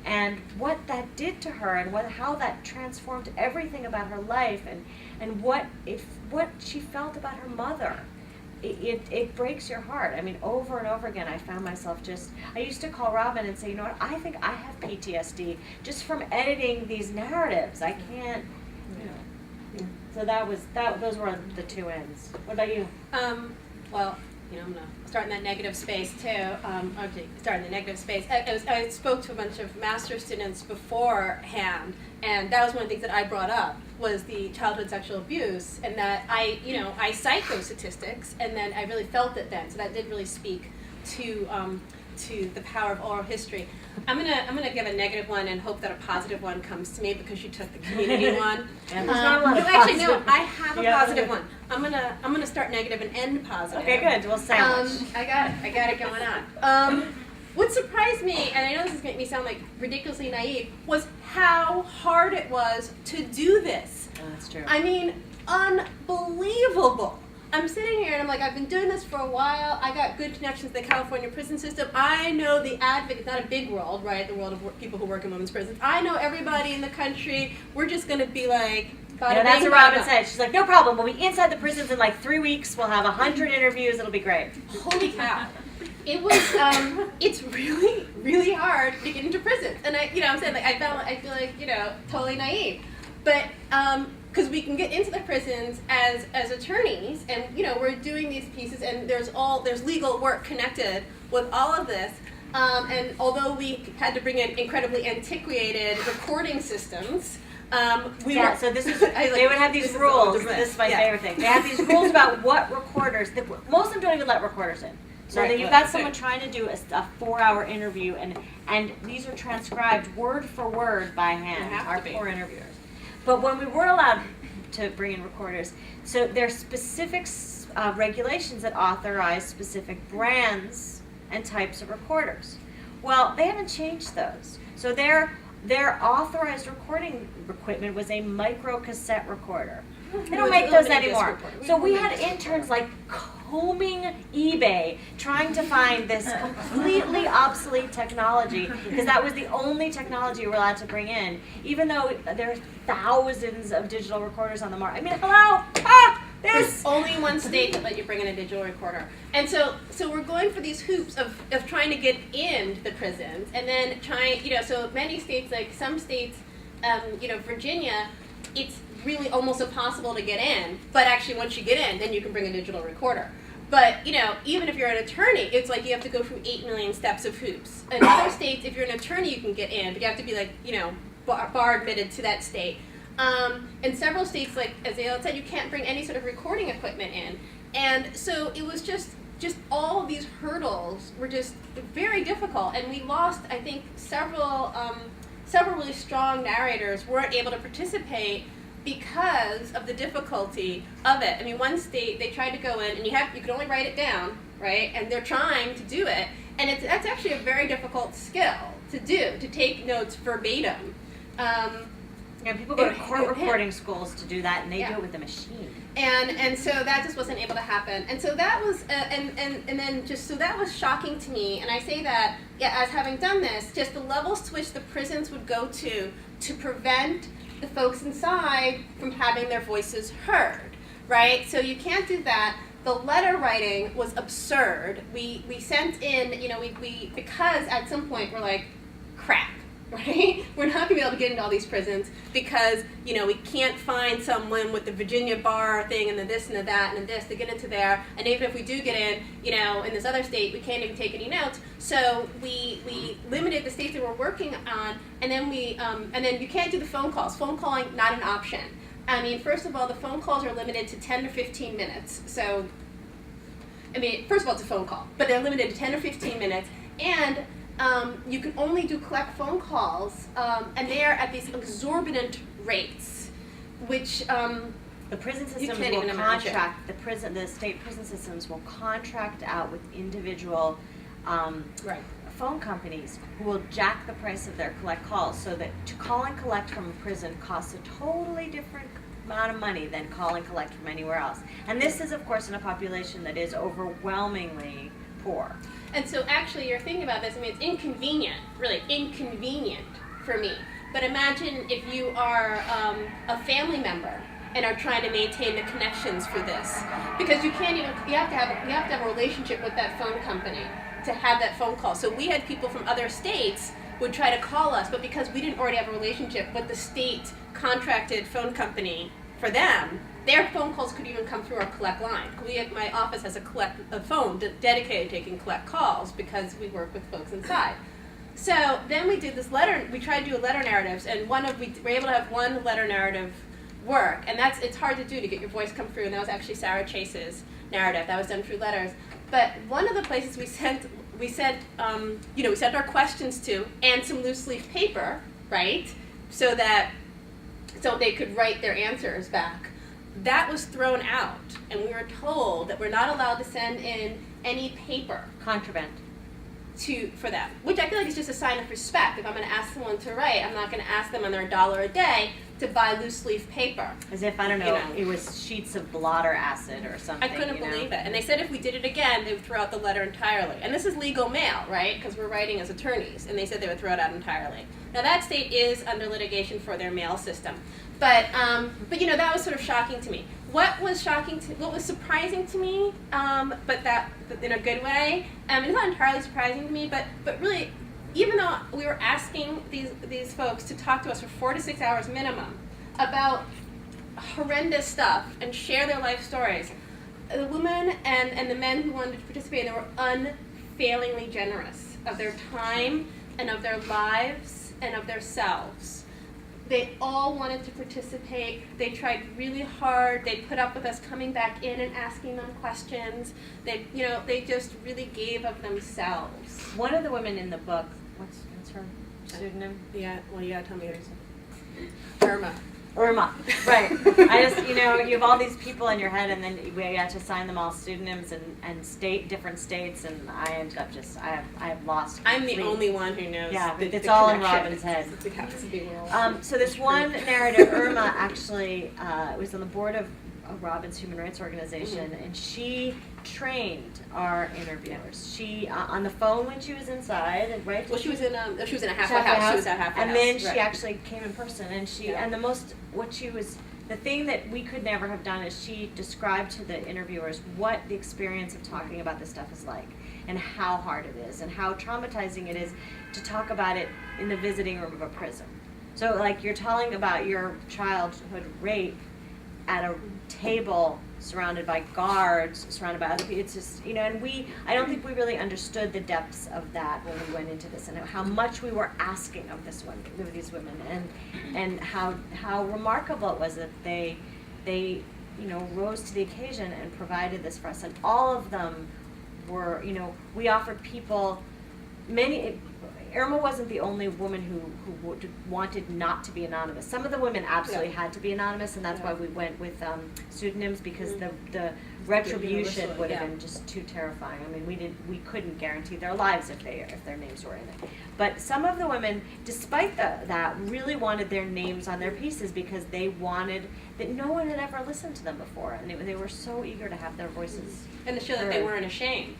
and what that did to her, and how that transformed everything about her life, and what she felt about her mother. It breaks your heart. I mean, over and over again, I found myself I used to call Robin and say, you know what, I think I have PTSD just from editing these narratives. I can't, you know. So those were the two ends. What about you? Well, you know, I'm gonna start in that negative space too. Start in the negative space. I spoke to a bunch of master's students beforehand, and that was one of the things that I brought up was the childhood sexual abuse, and that I cite those statistics, and then I really felt it then. So that did really speak to the power of oral history. I'm gonna give a negative one and hope that a positive one comes to me because you took the community one. And there's not a lot of actually, no, positive. I have a positive one. I'm gonna start negative and end positive. Okay, good. We'll sandwich. I got it going on. What surprised me, and I know this is making me sound like ridiculously naive, was how hard it was to do this. Oh, that's true. I mean, unbelievable. I'm sitting here and I'm like, I've been doing this for a while. I got good connections to the California prison system. I know the advocates, not a big world, right? The world of people who work in women's prisons. I know everybody in the country. We're just going to be like, that's what Robin said. She's like, no problem. We'll be inside the prisons in like 3 weeks. We'll have 100 interviews. It'll be great. Holy cow. It was, it's really, really hard to get into prisons. And I'm saying, like, I feel like, totally naive. But, because we can get into the prisons as attorneys, and we're doing these pieces, and there's legal work connected with all of this. And although we had to bring in incredibly antiquated recording systems, so this is they would have these rules. This is my favorite thing. They have these rules about what recorders. Most of them don't even let recorders in. So that you've got someone trying to do a 4-hour interview, and these are transcribed word for word by hand. Our poor interviewers. But when we were allowed to bring in recorders, so there are specific regulations that authorize specific brands and types of recorders. Well, they haven't changed those. So their authorized recording equipment was a micro cassette recorder. They don't make those anymore. So we had interns like combing eBay trying to find this completely obsolete technology, because that was the only technology we were allowed to bring in, even though there are thousands of digital recorders on the market. I mean, hello? There's only one state that let you bring in a digital recorder. And so we're going for these hoops of trying to get into the prisons, and then so many states, like some states, Virginia, it's really almost impossible to get in, but actually once you get in, then you can bring a digital recorder. But, even if you're an attorney, it's like you have to go through 8 million steps of hoops. In other states, if you're an attorney, you can get in, but you have to be like, bar admitted to that state. In several states, like as Ayelet said, you can't bring any sort of recording equipment in. And so it was just all of these hurdles were just very difficult. And we lost, I think, several really strong narrators weren't able to participate because of the difficulty of it. I mean, one state, they tried to go in, and you can only write it down, right? And they're trying to do it. And that's actually a very difficult skill to do, to take notes verbatim. Yeah, people go to court recording schools to do that, and they do it with a machine. And so that just wasn't able to happen. And so that was so that was shocking to me. And I say that, as having done this, just the levels to which the prisons would go to prevent the folks inside from having their voices heard, right? So you can't do that. The letter writing was absurd. We sent in, we because at some point we're like, crap, right? We're not going to be able to get into all these prisons because, we can't find someone with the Virginia bar thing and the this and the that and the this to get into there. And even if we do get in, in this other state, we can't even take any notes. So we limited the states that we're working on, and then and then you can't do the phone calls. Phone calling, not an option. I mean, first of all, the phone calls are limited to 10 to 15 minutes. So, I mean, first of all, it's a phone call, but they're limited to 10 or 15 minutes. And you can only collect phone calls, and they are at these exorbitant rates, which the prison systems can't will even imagine. contract the state prison systems will contract out with individual phone companies who will jack the price of their collect calls, so that to call and collect from a prison costs a totally different amount of money than call and collect from anywhere else. And this is, of course, in a population that is overwhelmingly poor. And so actually you're thinking about this, I mean, it's inconvenient, really inconvenient for me. But imagine if you are a family member and are trying to maintain the connections for this. Because you have to have a relationship with that phone company to have that phone call. So we had people from other states would try to call us, but because we didn't already have a relationship with the state contracted phone company for them, their phone calls could even come through our collect line. My office has a phone dedicated to taking collect calls because we work with folks inside. So then we did this letter. We tried to do letter narratives, and we were able to have one letter narrative work, and it's hard to do to get your voice come through. And that was actually Sara Chase's narrative. That was done through letters. But one of the places we sent our questions to, and some loose leaf paper, right, so they could write their answers back. That was thrown out, and we were told that we're not allowed to send in any paper. Contraband. For them, which I feel like is just a sign of respect. If I'm going to ask someone to write, I'm not going to ask them on their $1 a day to buy loose leaf paper. As if, I don't know, it was sheets of blotter acid or something. I couldn't believe it. And they said if we did it again, they would throw out the letter entirely. And this is legal mail, right? Because we're writing as attorneys. And they said they would throw it out entirely. Now that state is under litigation for their mail system. But that was sort of shocking to me. What was surprising to me, but in a good way, it's not entirely surprising to me, but really, even though we were asking these folks to talk to us for 4 to 6 hours minimum about horrendous stuff and share their life stories, the women and the men who wanted to participate, they were unfailingly generous of their time and of their lives and of their selves. They all wanted to participate. They tried really hard. They put up with us coming back in and asking them questions. They just really gave of themselves. One of the women in the book, what's her pseudonym? Yeah, well, you gotta tell me yours. Irma, right. I just, you have all these people in your head, and then we had to assign them all pseudonyms and different states, and I ended up I have lost. I'm the only one who knows. Yeah, it's the all in connection. Robin's head. It happens to be So this one narrator, Irma, actually was on the board of Robin's Human Rights Organization, and she trained our interviewers. She on the phone when she was inside, right? Well, she was in a halfway house. She was at halfway house. And then right. she actually came in person, and the thing that we could never have done is she described to the interviewers what the experience of talking about this stuff is like, and how hard it is, and how traumatizing it is to talk about it in the visiting room of a prison. So, like, you're telling about your childhood rape at a table surrounded by guards, surrounded by other people. It's just, you know, and I don't think we really understood the depths of that when we went into this, and how much we were asking of these women, and how remarkable it was that they you know, rose to the occasion and provided this for us. And all of them were, you know, we offered people Irma wasn't the only woman who wanted not to be anonymous. Some of the women absolutely had to be anonymous, and that's why we went with pseudonyms, because the retribution would have been just too terrifying. I mean, we couldn't guarantee their lives if their names were in it. But some of the women, despite that, really wanted their names on their pieces, because they wanted that no one had ever listened to them before, and they were so eager to have their voices And to show that they weren't ashamed.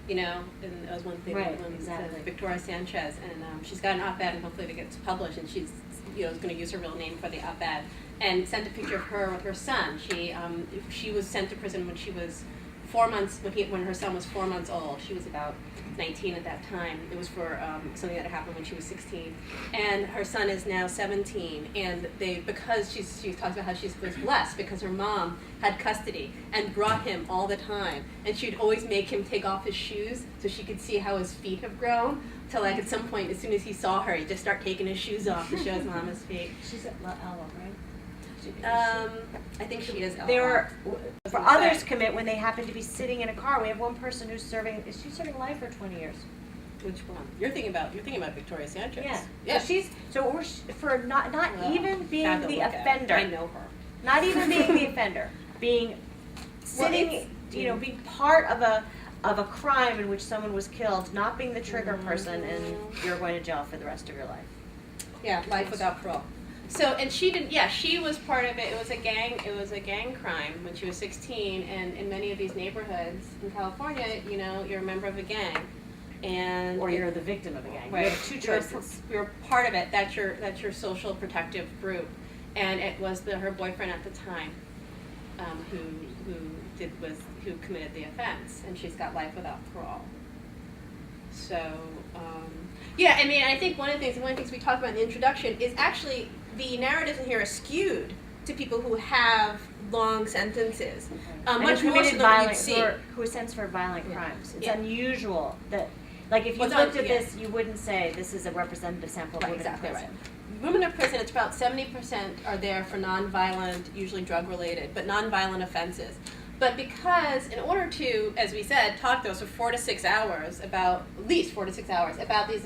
You know, and that was one thing Right, when exactly. Victoria Sanchez, and she's got an op-ed, and hopefully it gets published, and she's, you know, going to use her real name for the op-ed, and sent a picture of her with her son. She was sent to prison when she was 4 months, when her son was 4 months old. She was about 19 at that time. It was for something that had happened when she was 16, and her son is now 17. And because she talks about how she was blessed because her mom had custody and brought him all the time, and she'd always make him take off his shoes so she could see how his feet have grown. Till like at some point, as soon as he saw her, he'd just start taking his shoes off to show his mom his feet. She's at Ella, right? I think she is. They were, for others commit when they happen to be sitting in a car. We have one person who's is she serving life for 20 years? Which one? You're thinking about Victoria Sanchez. Yeah. Yeah. So we're for not even being Have to the look at it. offender. I know her. Not even being the offender. Being sitting, you know, being part of a crime in which someone was killed, not being the trigger person, and you're going to jail for the rest of your life. Yeah, life without parole. So, and she didn't, yeah, she was part of it. It was a gang crime when she was 16, and in many of these neighborhoods in California, you know, you're a member of a gang. Or you're the victim of a gang. Right. You have two choices. You're part of it. That's your social protective group. And it was her boyfriend at the time who committed the offense, and she's got life without parole. So, yeah, I mean, I think one of the things we talked about in the introduction is actually the narrative in here is skewed to people who have long sentences, much more so than you'd see. Who are sentenced for violent crimes. It's Yeah. unusual that, like, if you looked at this, you wouldn't say this is a representative sample of women in prison. Right. Women in prison, it's about 70% are there for nonviolent, usually drug-related, but nonviolent offenses. But because in order to, as we said, talk to us for 4 to 6 hours about, at least 4 to 6 hours, about these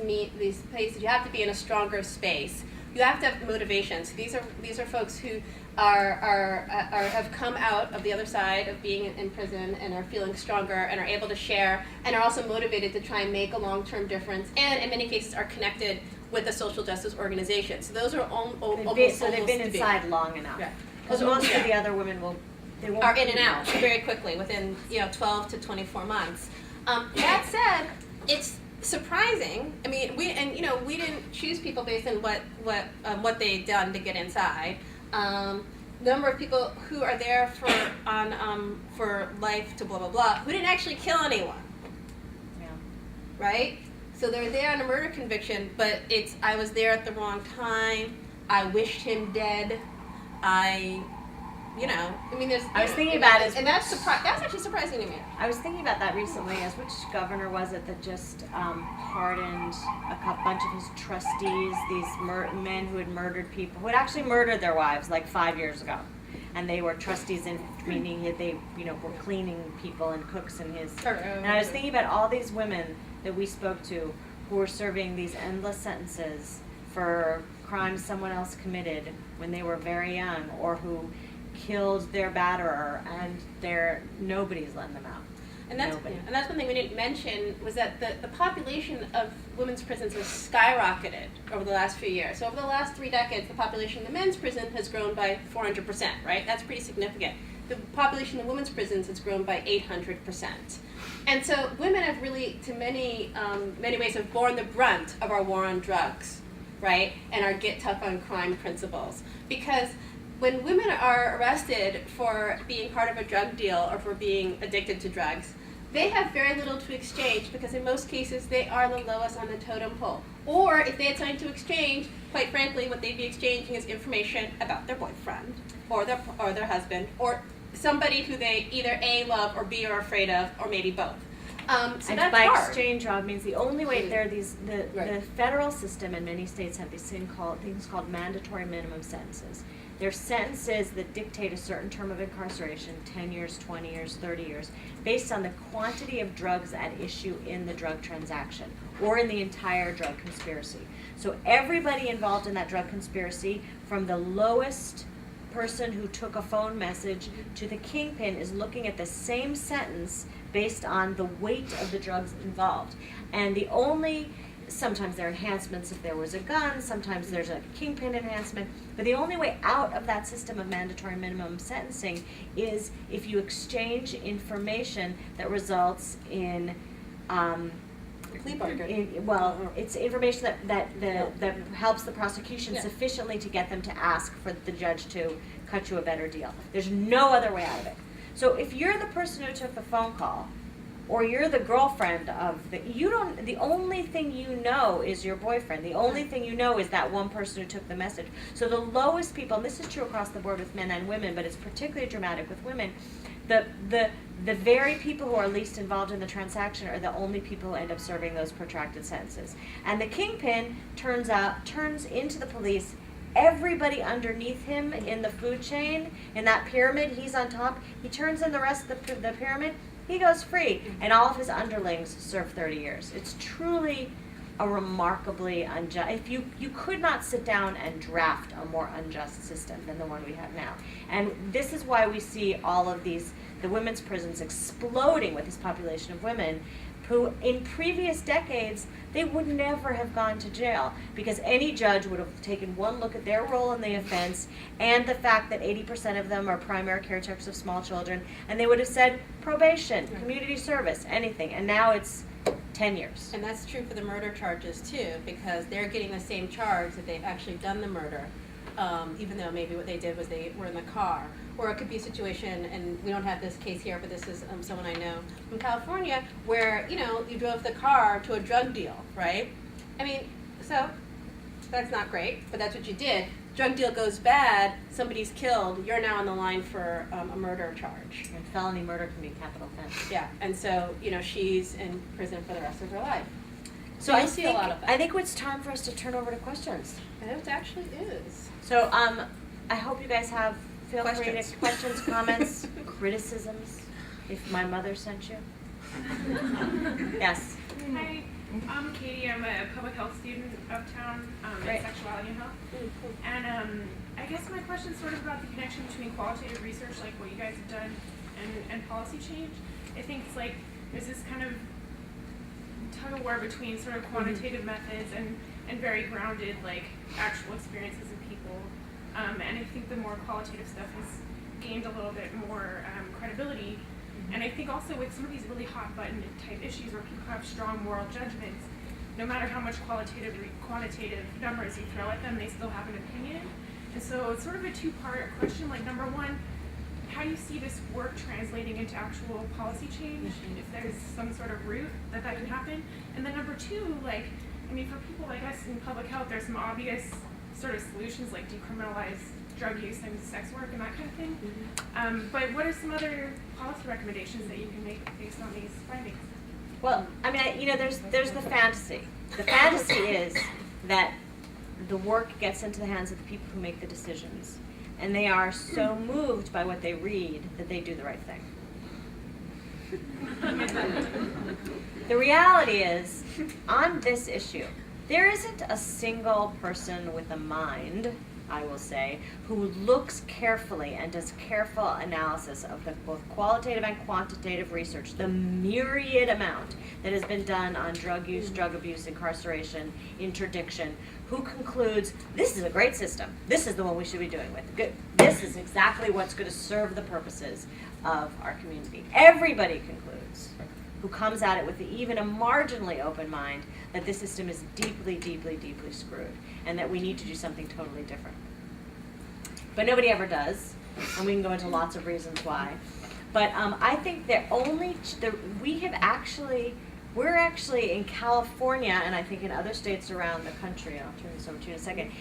places, you have to be in a stronger space. You have to have motivations. These are folks who have come out of the other side of being in prison and are feeling stronger and are able to share and are also motivated to try and make a long-term difference, and in many cases are connected with a social justice organization. So those are they've been inside long enough. Because most of the other women are in and out very quickly within 12 to 24 months. That said, it's surprising. I mean, we didn't choose people based on what they'd done to get inside. Number of people who are there for life to blah blah blah who didn't actually kill anyone. Yeah. Right? So they're there on a murder conviction, but I was there at the wrong time. I wished him dead. I was thinking about it, and that's actually surprising to me. I was thinking about that recently. Which governor was it that just pardoned a bunch of his trustees, these men who had murdered people, who had actually murdered their wives like 5 years ago, and they were trustees, meaning they were cleaning people and cooks in his. And I was thinking about all these women that we spoke to who were serving these endless sentences for crimes someone else committed when they were very young, or who killed their batterer, and nobody's letting them out. And that's one thing we didn't mention, was that the population of women's prisons has skyrocketed over the last few years. So over the last 3 decades, the population in the men's prison has grown by 400%, right? That's pretty significant. The population in women's prisons has grown by 800%. And so women have really, to many ways, have borne the brunt of our war on drugs, right? And our get tough on crime principles. Because when women are arrested for being part of a drug deal or for being addicted to drugs, they have very little to exchange, because in most cases they are the lowest on the totem pole. Or if they had something to exchange, quite frankly, what they'd be exchanging is information about their boyfriend or their husband, or somebody who they either A, love, or B, are afraid of, or maybe both. So And that's by hard. exchange, Rob, means the only way there are these the Right. federal system in many states have these things called mandatory minimum sentences. They're sentences that dictate a certain term of incarceration, 10 years, 20 years, 30 years, based on the quantity of drugs at issue in the drug transaction or in the entire drug conspiracy. So everybody involved in that drug conspiracy, from the lowest person who took a phone message to the kingpin, is looking at the same sentence based on the weight of the drugs involved. And the only, sometimes there are enhancements if there was a gun, sometimes there's a kingpin enhancement, but the only way out of that system of mandatory minimum sentencing is if you exchange information that results in Plea bargain. it's information that helps the prosecution Yeah. sufficiently to get them to ask for the judge to cut you a better deal. There's no other way out of it. So if you're the person who took the phone call, or you're the girlfriend of the only thing you know is your boyfriend. The only thing you know is that one person who took the message. So the lowest people, and this is true across the board with men and women, but it's particularly dramatic with women, the very people who are least involved in the transaction are the only people who end up serving those protracted sentences. And the kingpin turns into the police everybody underneath him in the food chain, in that pyramid. He's on top. He turns in the rest of the pyramid. He goes free, and all of his underlings serve 30 years. It's truly a remarkably unjust. If you could not sit down and draft a more unjust system than the one we have now. And this is why we see all of the women's prisons exploding with this population of women who in previous decades, they would never have gone to jail because any judge would have taken one look at their role in the offense and the fact that 80% of them are primary caretakers of small children, and they would have said probation, community service, anything, and now it's 10 years. And that's true for the murder charges too, because they're getting the same charge that they've actually done the murder, even though maybe what they did was they were in the car. Or it could be a situation, and we don't have this case here, but this is someone I know from California, where, you drove the car to a drug deal, right? I mean, so that's not great, but that's what you did. Drug deal goes bad, somebody's killed, you're now on the line for a murder charge. And felony murder can be a capital offense. Yeah, and so, she's in prison for the rest of her life. So you'll see a lot of that. I think it's time for us to turn over to questions. And it actually is. So I hope you guys have, feel free Questions. to questions, comments, criticisms, if my mother sent you. Yes. Hi, I'm Katie. I'm a public health student uptown Great. in sexuality and health. And I guess my question is sort of about the connection between qualitative research, like what you guys have done, and policy change. I think it's like there's this kind of tug of war between sort of quantitative methods and very grounded, like actual experiences of people. And I think the more qualitative stuff has gained a little bit more credibility. And I think also with some of these really hot button type issues where people have strong moral judgments, no matter how much quantitative numbers you throw at them, they still have an opinion. And so it's sort of a two-part question. Like, number one, how do you see this work translating into actual policy change, if there's some sort of route that can happen? And then number two, like, I mean, for people like us in public health, there's some obvious sort of solutions like decriminalize drug use and sex work and that kind of thing. But what are some other policy recommendations that you can make based on these findings? Well, I mean, there's the fantasy. The fantasy is that the work gets into the hands of the people who make the decisions, and they are so moved by what they read that they do the right thing. The reality is, on this issue, there isn't a single person with a mind, I will say, who looks carefully and does careful analysis of the both qualitative and quantitative research, the myriad amount that has been done on drug use, drug abuse, incarceration, interdiction, who concludes, this is a great system, this is the one we should be doing with. Good. This is exactly what's going to serve the purposes of our community. Everybody concludes, who comes at it with even a marginally open mind, that this system is deeply, deeply, deeply screwed, and that we need to do something totally different. But nobody ever does, and we can go into lots of reasons why. But I think we're actually in California, and I think in other states around the country, and I'll turn this over to you in a second,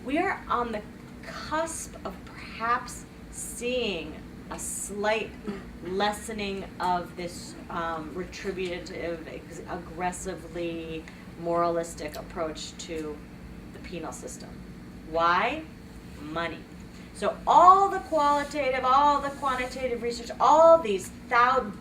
we are on the cusp of perhaps seeing a slight lessening of this retributive, aggressively moralistic approach to the penal system. Why? Money. So all the qualitative, all the quantitative research, all these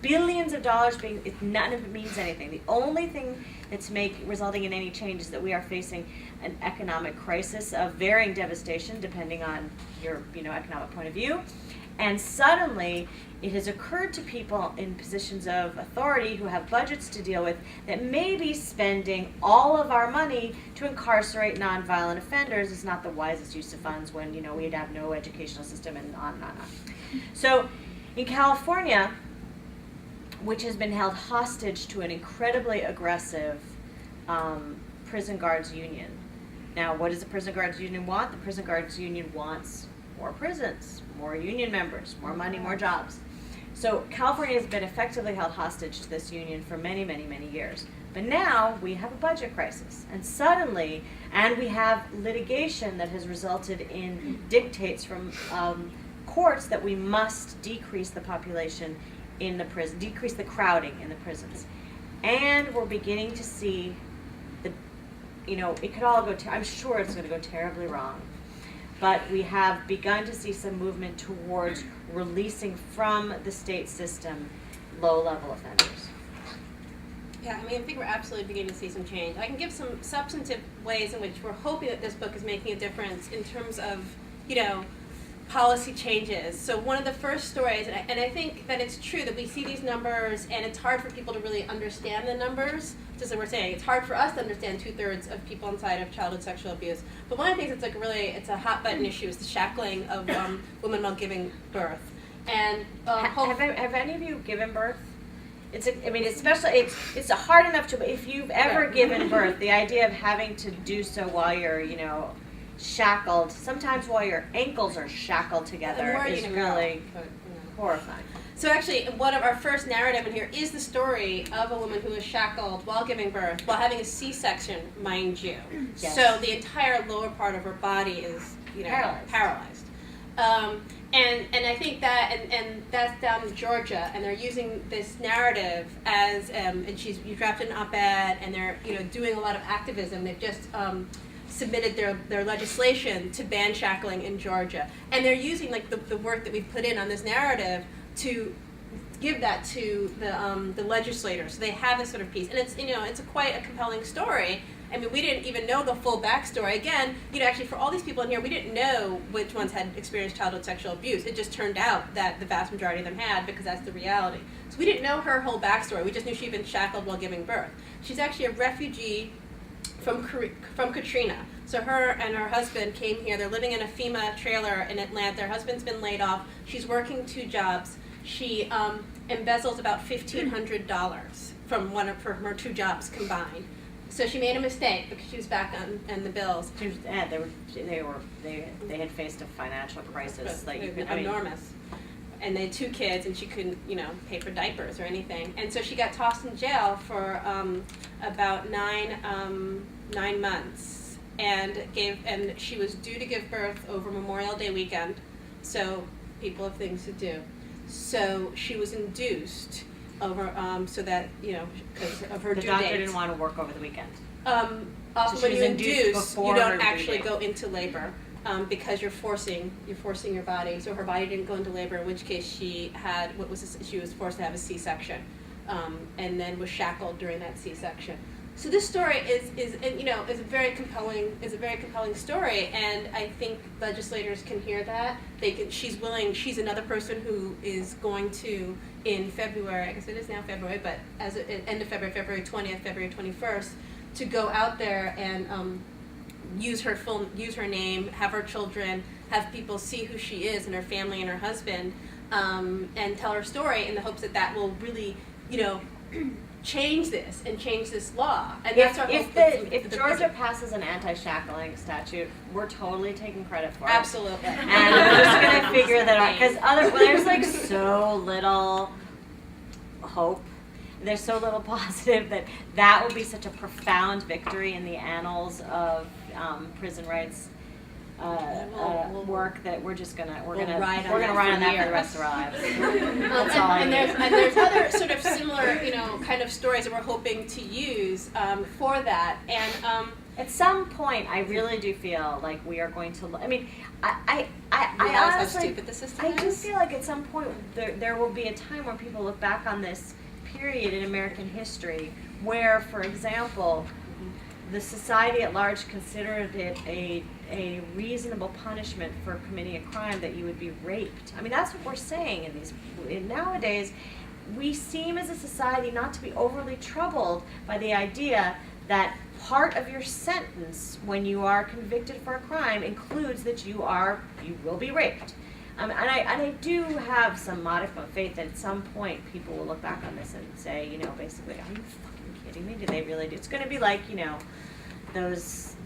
billions of dollars none of it means anything. The only thing that's resulting in any change is that we are facing an economic crisis of varying devastation depending on your economic point of view. And suddenly it has occurred to people in positions of authority who have budgets to deal with that maybe spending all of our money to incarcerate nonviolent offenders is not the wisest use of funds when we'd have no educational system and on and on and on. So in California, which has been held hostage to an incredibly aggressive prison guards union. Now, what does the prison guards union want? The prison guards union wants more prisons, more union members, more money, more jobs. So California has been effectively held hostage to this union for many, many, many years. But now we have a budget crisis, and we have litigation that has resulted in dictates from courts that we must decrease the population in the prison, decrease the crowding in the prisons. And we're beginning to see it could all go, I'm sure it's going to go terribly wrong. But we have begun to see some movement towards releasing from the state system low-level offenders. Yeah, I think we're absolutely beginning to see some change. I can give some substantive ways in which we're hoping that this book is making a difference in terms of, policy changes. So one of the first stories, and I think that it's true that we see these numbers and it's hard for people to really understand the numbers. Just as we're saying, it's hard for us to understand 2/3 of people inside of childhood sexual abuse. But one of the things that's it's a hot button issue is the shackling of women while giving birth. And have any of you given birth? It's hard enough to, if you've ever given birth, the idea of having to do so while you're, shackled, sometimes while your ankles are shackled together, is really horrifying. So actually, one of our first narrative in here is the story of a woman who was shackled while giving birth, while having a C-section, mind you. Yes. So the entire lower part of her body is, paralyzed. And I think that, and that's down in Georgia, and they're using this narrative as, and you drafted an op-ed, and they're, doing a lot of activism. They've just submitted their legislation to ban shackling in Georgia, and they're using the work that we've put in on this narrative to give that to the legislators. So they have this sort of piece, and it's quite a compelling story. We didn't even know the full backstory. Again, actually for all these people in here, we didn't know which ones had experienced childhood sexual abuse. It just turned out that the vast majority of them had, because that's the reality. So we didn't know her whole backstory. We just knew she'd been shackled while giving birth. She's actually a refugee from Katrina. So her and her husband came here. They're living in a FEMA trailer in Atlanta. Her husband's been laid off. She's working 2 jobs. She embezzles about $1,500 from one of her 2 jobs combined. So she made a mistake because she was back on the bills. They had faced a financial crisis enormous. And they had 2 kids, and she couldn't, pay for diapers or anything. And so she got tossed in jail for about 9 months, and she was due to give birth over Memorial Day weekend. So people have things to do. So she was induced over so that because of her due date. The doctor didn't want to work over the weekend. Also, So when she you was induced induce, before you don't her due actually date. go into labor. Because you're forcing your body. So her body didn't go into labor, in which case she was forced to have a C-section, and then was shackled during that C-section. So this story is a very compelling story, and I think legislators can hear that. She's another person who is going to, in February, I guess it is now February, but as end of February 20th, February 21st, to go out there and use her name, have her children, have people see who she is and her family and her husband, and tell her story in the hopes that will really, change this law. And that's our hope. If Georgia passes an anti-shackling statute, we're totally taking credit for it. Absolutely. And we're just going to figure that out, because there's so little hope. There's so little positive that will be such a profound victory in the annals of prison rights work that we're we'll gonna ride on ride that on for that for the years. rest of our lives. That's all I And need. there's other sort of similar, kind of stories that we're hoping to use for that. And At some point, I really do feel like we are going to. I mean, I realize how honestly, stupid the system I do is. feel like at some point there will be a time where people look back on this period in American history where, for example, the society at large considered it a reasonable punishment for committing a crime that you would be raped. I mean, that's what we're saying nowadays. We seem as a society not to be overly troubled by the idea that part of your sentence when you are convicted for a crime includes that you will be raped. And I do have some modicum of faith that at some point people will look back on this and say, basically, are you fucking kidding me? Did they really do? It's going to be like, those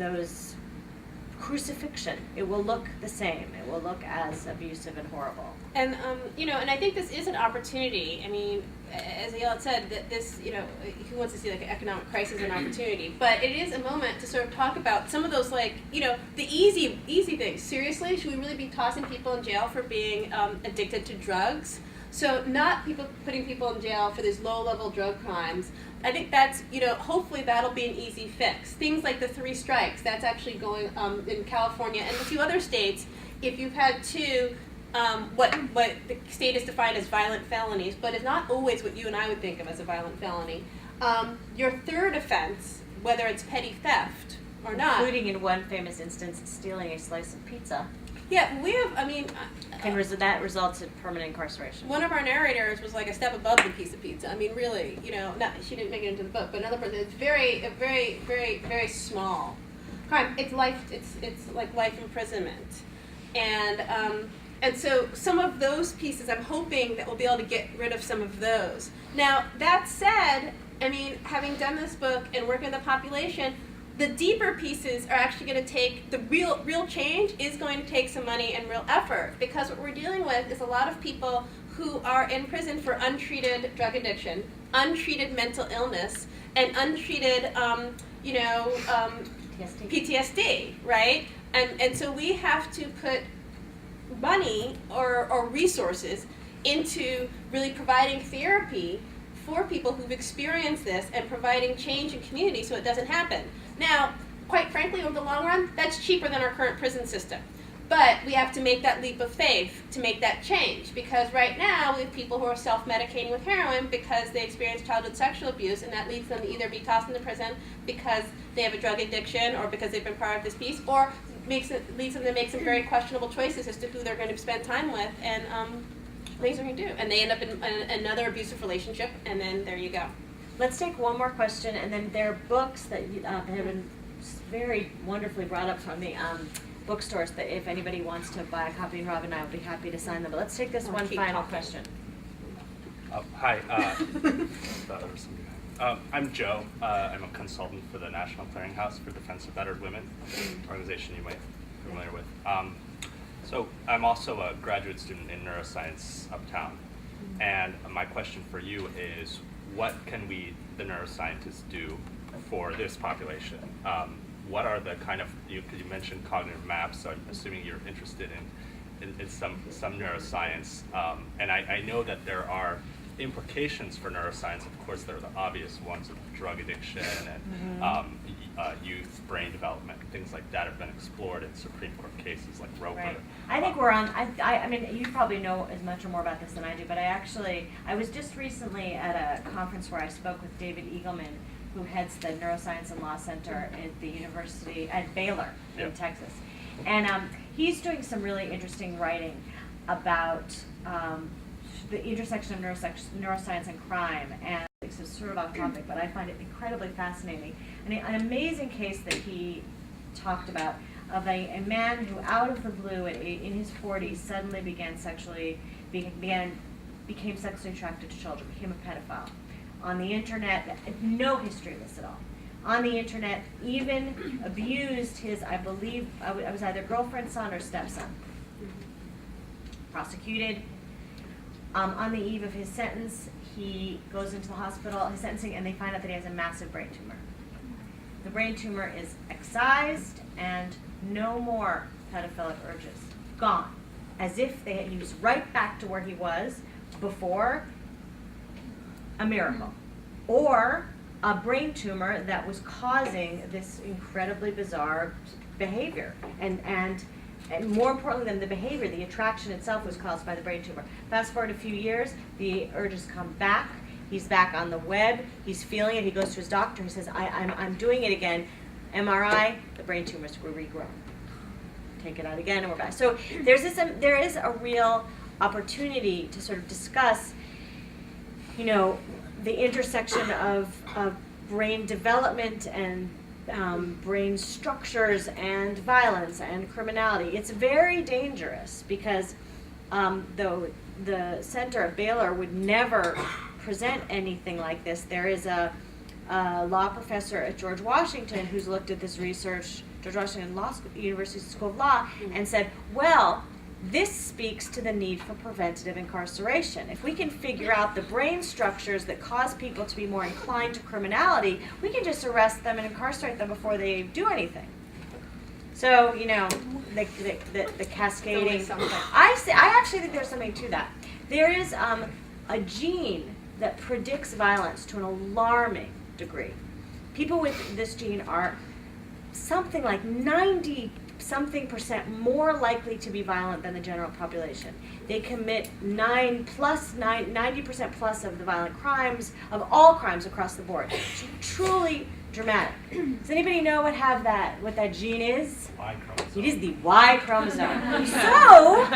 crucifixion. It will look the same. It will look as abusive and horrible. And and I think this is an opportunity. I mean, as Ayelet said, that this, who wants to see like an economic crisis an opportunity? But it is a moment to sort of talk about some of those the easy things. Seriously, should we really be tossing people in jail for being addicted to drugs? So not putting people in jail for these low-level drug crimes. I think that's, hopefully that'll be an easy fix. Things like the 3 strikes, that's actually going in California and a few other states. If you've had 2, what the state is defined as violent felonies, but it's not always what you and I would think of as a violent felony. Your 3rd offense, whether it's petty theft or not. Including in one famous instance, stealing a slice of pizza. Yeah, we have, that results in permanent incarceration. One of our narrators was like a step above the piece of pizza. I mean, really, she didn't make it into the book, but another person, it's very, very, very, very small crime. It's like life imprisonment. And so some of those pieces, I'm hoping that we'll be able to get rid of some of those. Now, that said, I mean, having done this book and working with the population, the deeper pieces are actually going to take, the real change is going to take some money and real effort, because what we're dealing with is a lot of people who are in prison for untreated drug addiction, untreated mental illness, and untreated, PTSD, right? And so we have to put money or resources into really providing therapy for people who've experienced this and providing change in community so it doesn't happen. Now, quite frankly, over the long run, that's cheaper than our current prison system. But we have to make that leap of faith to make that change, because right now we have people who are self-medicating with heroin because they experienced childhood sexual abuse, and that leads them to either be tossed into prison because they have a drug addiction or because they've been part of this piece, or leads them to make some very questionable choices as to who they're going to spend time with, and things they're going to do. And they end up in another abusive relationship, and then there you go. Let's take one more question, and then there are books that have been very wonderfully brought up from the bookstores that if anybody wants to buy a copy, Rob and I would be happy to sign them. But let's take this one final question. Hi. I'm Joe. I'm a consultant for the National Clearinghouse for Defense of Battered Women, organization you might be familiar with. So I'm also a graduate student in neuroscience uptown. And my question for you is, what can we, the neuroscientists, do for this population? What are the kind of, because you mentioned cognitive maps, so I'm assuming you're interested in some neuroscience. And I know that there are implications for neuroscience. Of course, there are the obvious ones of drug addiction and youth brain development, things like that have been explored in Supreme Court cases like Roper. Right. I think we're on, I mean, you probably know as much or more about this than I do, but I was just recently at a conference where I spoke with David Eagleman, who heads the Neuroscience and Law Center at the University, at Baylor in Texas. And he's doing some really interesting writing about the intersection of neuroscience and crime, and it's sort of off topic, but I find it incredibly fascinating. And an amazing case that he talked about of a man who, out of the blue, in his 40s, suddenly became sexually attracted to children, became a pedophile. On the internet, no history of this at all. On the internet, even abused his, I believe, I was either girlfriend, son, or stepson. Prosecuted. On the eve of his sentence, he goes into the hospital, his sentencing, and they find out that he has a massive brain tumor. The brain tumor is excised and No more pedophilic urges. Gone. As if he was right back to where he was before. A miracle. Or a brain tumor that was causing this incredibly bizarre behavior. And more importantly than the behavior, the attraction itself was caused by the brain tumor. Fast forward a few years, the urges come back. He's back on the web. He's feeling it. He goes to his doctor. He says, I'm doing it again. MRI, the brain tumors were regrown. Take it out again, and we're back. So there is a real opportunity to sort of discuss, the intersection of brain development and brain structures and violence and criminality. It's very dangerous because though the center at Baylor would never present anything like this, there is a law professor at George Washington who's looked at this research, George Washington University School of Law, and said, well, this speaks to the need for preventative incarceration. If we can figure out the brain structures that cause people to be more inclined to criminality, we can just arrest them and incarcerate them before they do anything. So, the cascading. I actually think there's something to that. There is a gene that predicts violence to an alarming degree. People with this gene are something like 90-something% more likely to be violent than the general population. They commit 90% plus of the violent crimes, of all crimes across the board. It's truly dramatic. Does anybody know what that gene is? Y chromosome. It is the Y chromosome. So,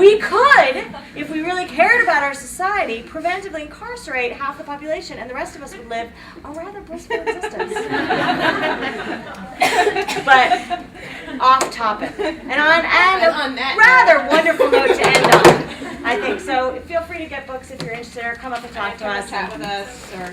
we could, if we really cared about our society, preventively incarcerate half the population, and the rest of us would live a rather blissful existence. But off topic, and on that rather wonderful note to end on, I think. So, feel free to get books if you're interested, or come up and talk to us. Chat with us, or.